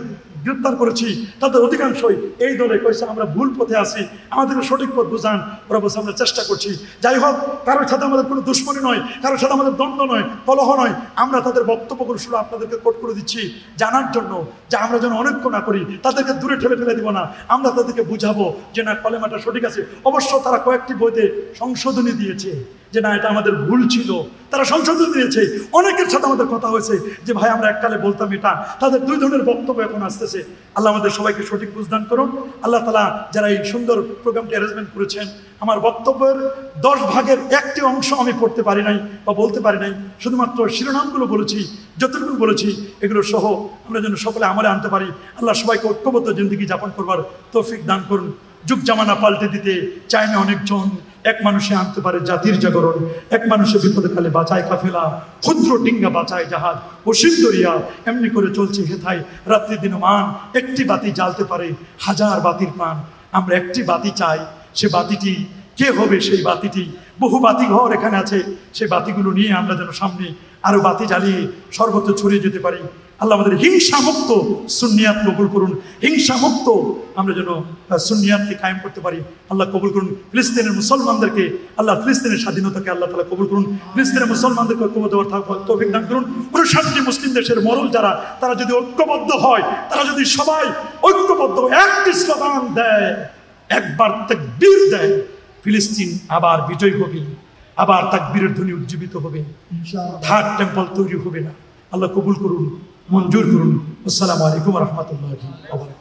গ্রেপ্তার করেছি তাদের অধিকাংশই এই দলে কইছে আমরা ভুল পথে আছি, আমাদেরকে সঠিক পথ বুঝান। ওরা বলছে আমরা চেষ্টা করছি। যাই হোক, কারোর সাথে আমাদের কোনো দুশ্মনী নয়, কারোর সাথে আমাদের দ্বন্দ্ব নয়, কলহ নয়। আমরা তাদের বক্তব্যগুলো শুনে আপনাদেরকে কোট করে দিচ্ছি জানার জন্য, যে আমরা যেন অনৈক্য না করি, তাদেরকে দূরে ঠেলে ফেলে দিব না। আমরা তাদেরকে বুঝাবো যে না, কলেমাটা সঠিক আছে। অবশ্য তারা কয়েকটি বইতে সংশোধনী দিয়েছে যে না, এটা আমাদের ভুল ছিল, তারা সংশোধন দিয়েছে। অনেকের সাথে আমাদের কথা হয়েছে যে ভাই আমরা এককালে বলতাম এটা। তাদের 2 ধরনের বক্তব্য এখন আসতেছে। আল্লাহ আমাদের সবাইকে সঠিক বুঝদান করুন। আল্লাহ তাআলা যারা এই সুন্দর প্রোগ্রামটি অ্যারেঞ্জমেন্ট করেছেন, আমার বক্তব্যের 10 ভাগের 1টি অংশ আমি পড়তে পারি নাই বা বলতে পারি নাই, শুধুমাত্র শিরোনামগুলো বলেছি, যতটুকু বলেছি এগুলো সহ আমরা যেন সকলে আমলে আনতে পারি। আল্লাহ সবাইকে ঐক্যবদ্ধ জিন্দেগি যাপন করবার তৌফিক দান করুন। যুগ জামানা পাল্টে দিতে চায় না অনেকজন। এক মানুষে আনতে পারে জাতির জাগরণ, এক মানুষের বিপদে কালে বাঁচায় কাফেলা, ক্ষুদ্র ডিঙ্গা বাঁচায় জাহাজ, অসীম দরিয়া এমনি করে চলছে হেথায় রাত্রি দিনমান। একটি বাতি জ্বালতে পারে হাজার বাতির প্রাণ। আমরা একটি বাতি চাই, সে বাতিটি কে হবে? সেই বাতিটি, বহু বাতি ঘর এখানে আছে, সেই বাতিগুলো নিয়ে আমরা যেন সামনে আরো বাতি জ্বালিয়ে সর্বত্র ছড়িয়ে যেতে পারি। আল্লাহ আমাদের হিংসা মুক্ত সুন্নিয়াত কবুল করুন, হিংসা মুক্ত আমরা যেন সুন্নিয়াতকে কায়েম করতে পারি। আল্লাহ কবুল করুন। ফিলিস্তিনের মুসলমানদেরকে আল্লাহ, ফিলিস্তিনের স্বাধীনতাকে আল্লাহ তাআলা কবুল করুন। ফিলিস্তিনের মুসলমানদেরকে ঐক্যবদ্ধ হওয়ার তৌফিক দান করুন। 59টি মুসলিম দেশের মরল যারা, তারা যদি ঐক্যবদ্ধ হয়, তারা যদি সবাই ঐক্যবদ্ধ একটি স্লোগান দেয়, একবার তাকবীর দেয়, ফিলিস্তিন আবার বিজয় হবে, আবার তাকবীরের ধ্বনি উজ্জীবিত হবে, থার্ড টেম্পল তৈরি হবে না। আল্লাহ কবুল করুন, মঞ্জুর করুন। আসসালামু আলাইকুম ওয়া রাহমাতুল্লাহি ওয়া বারাকাতুহু।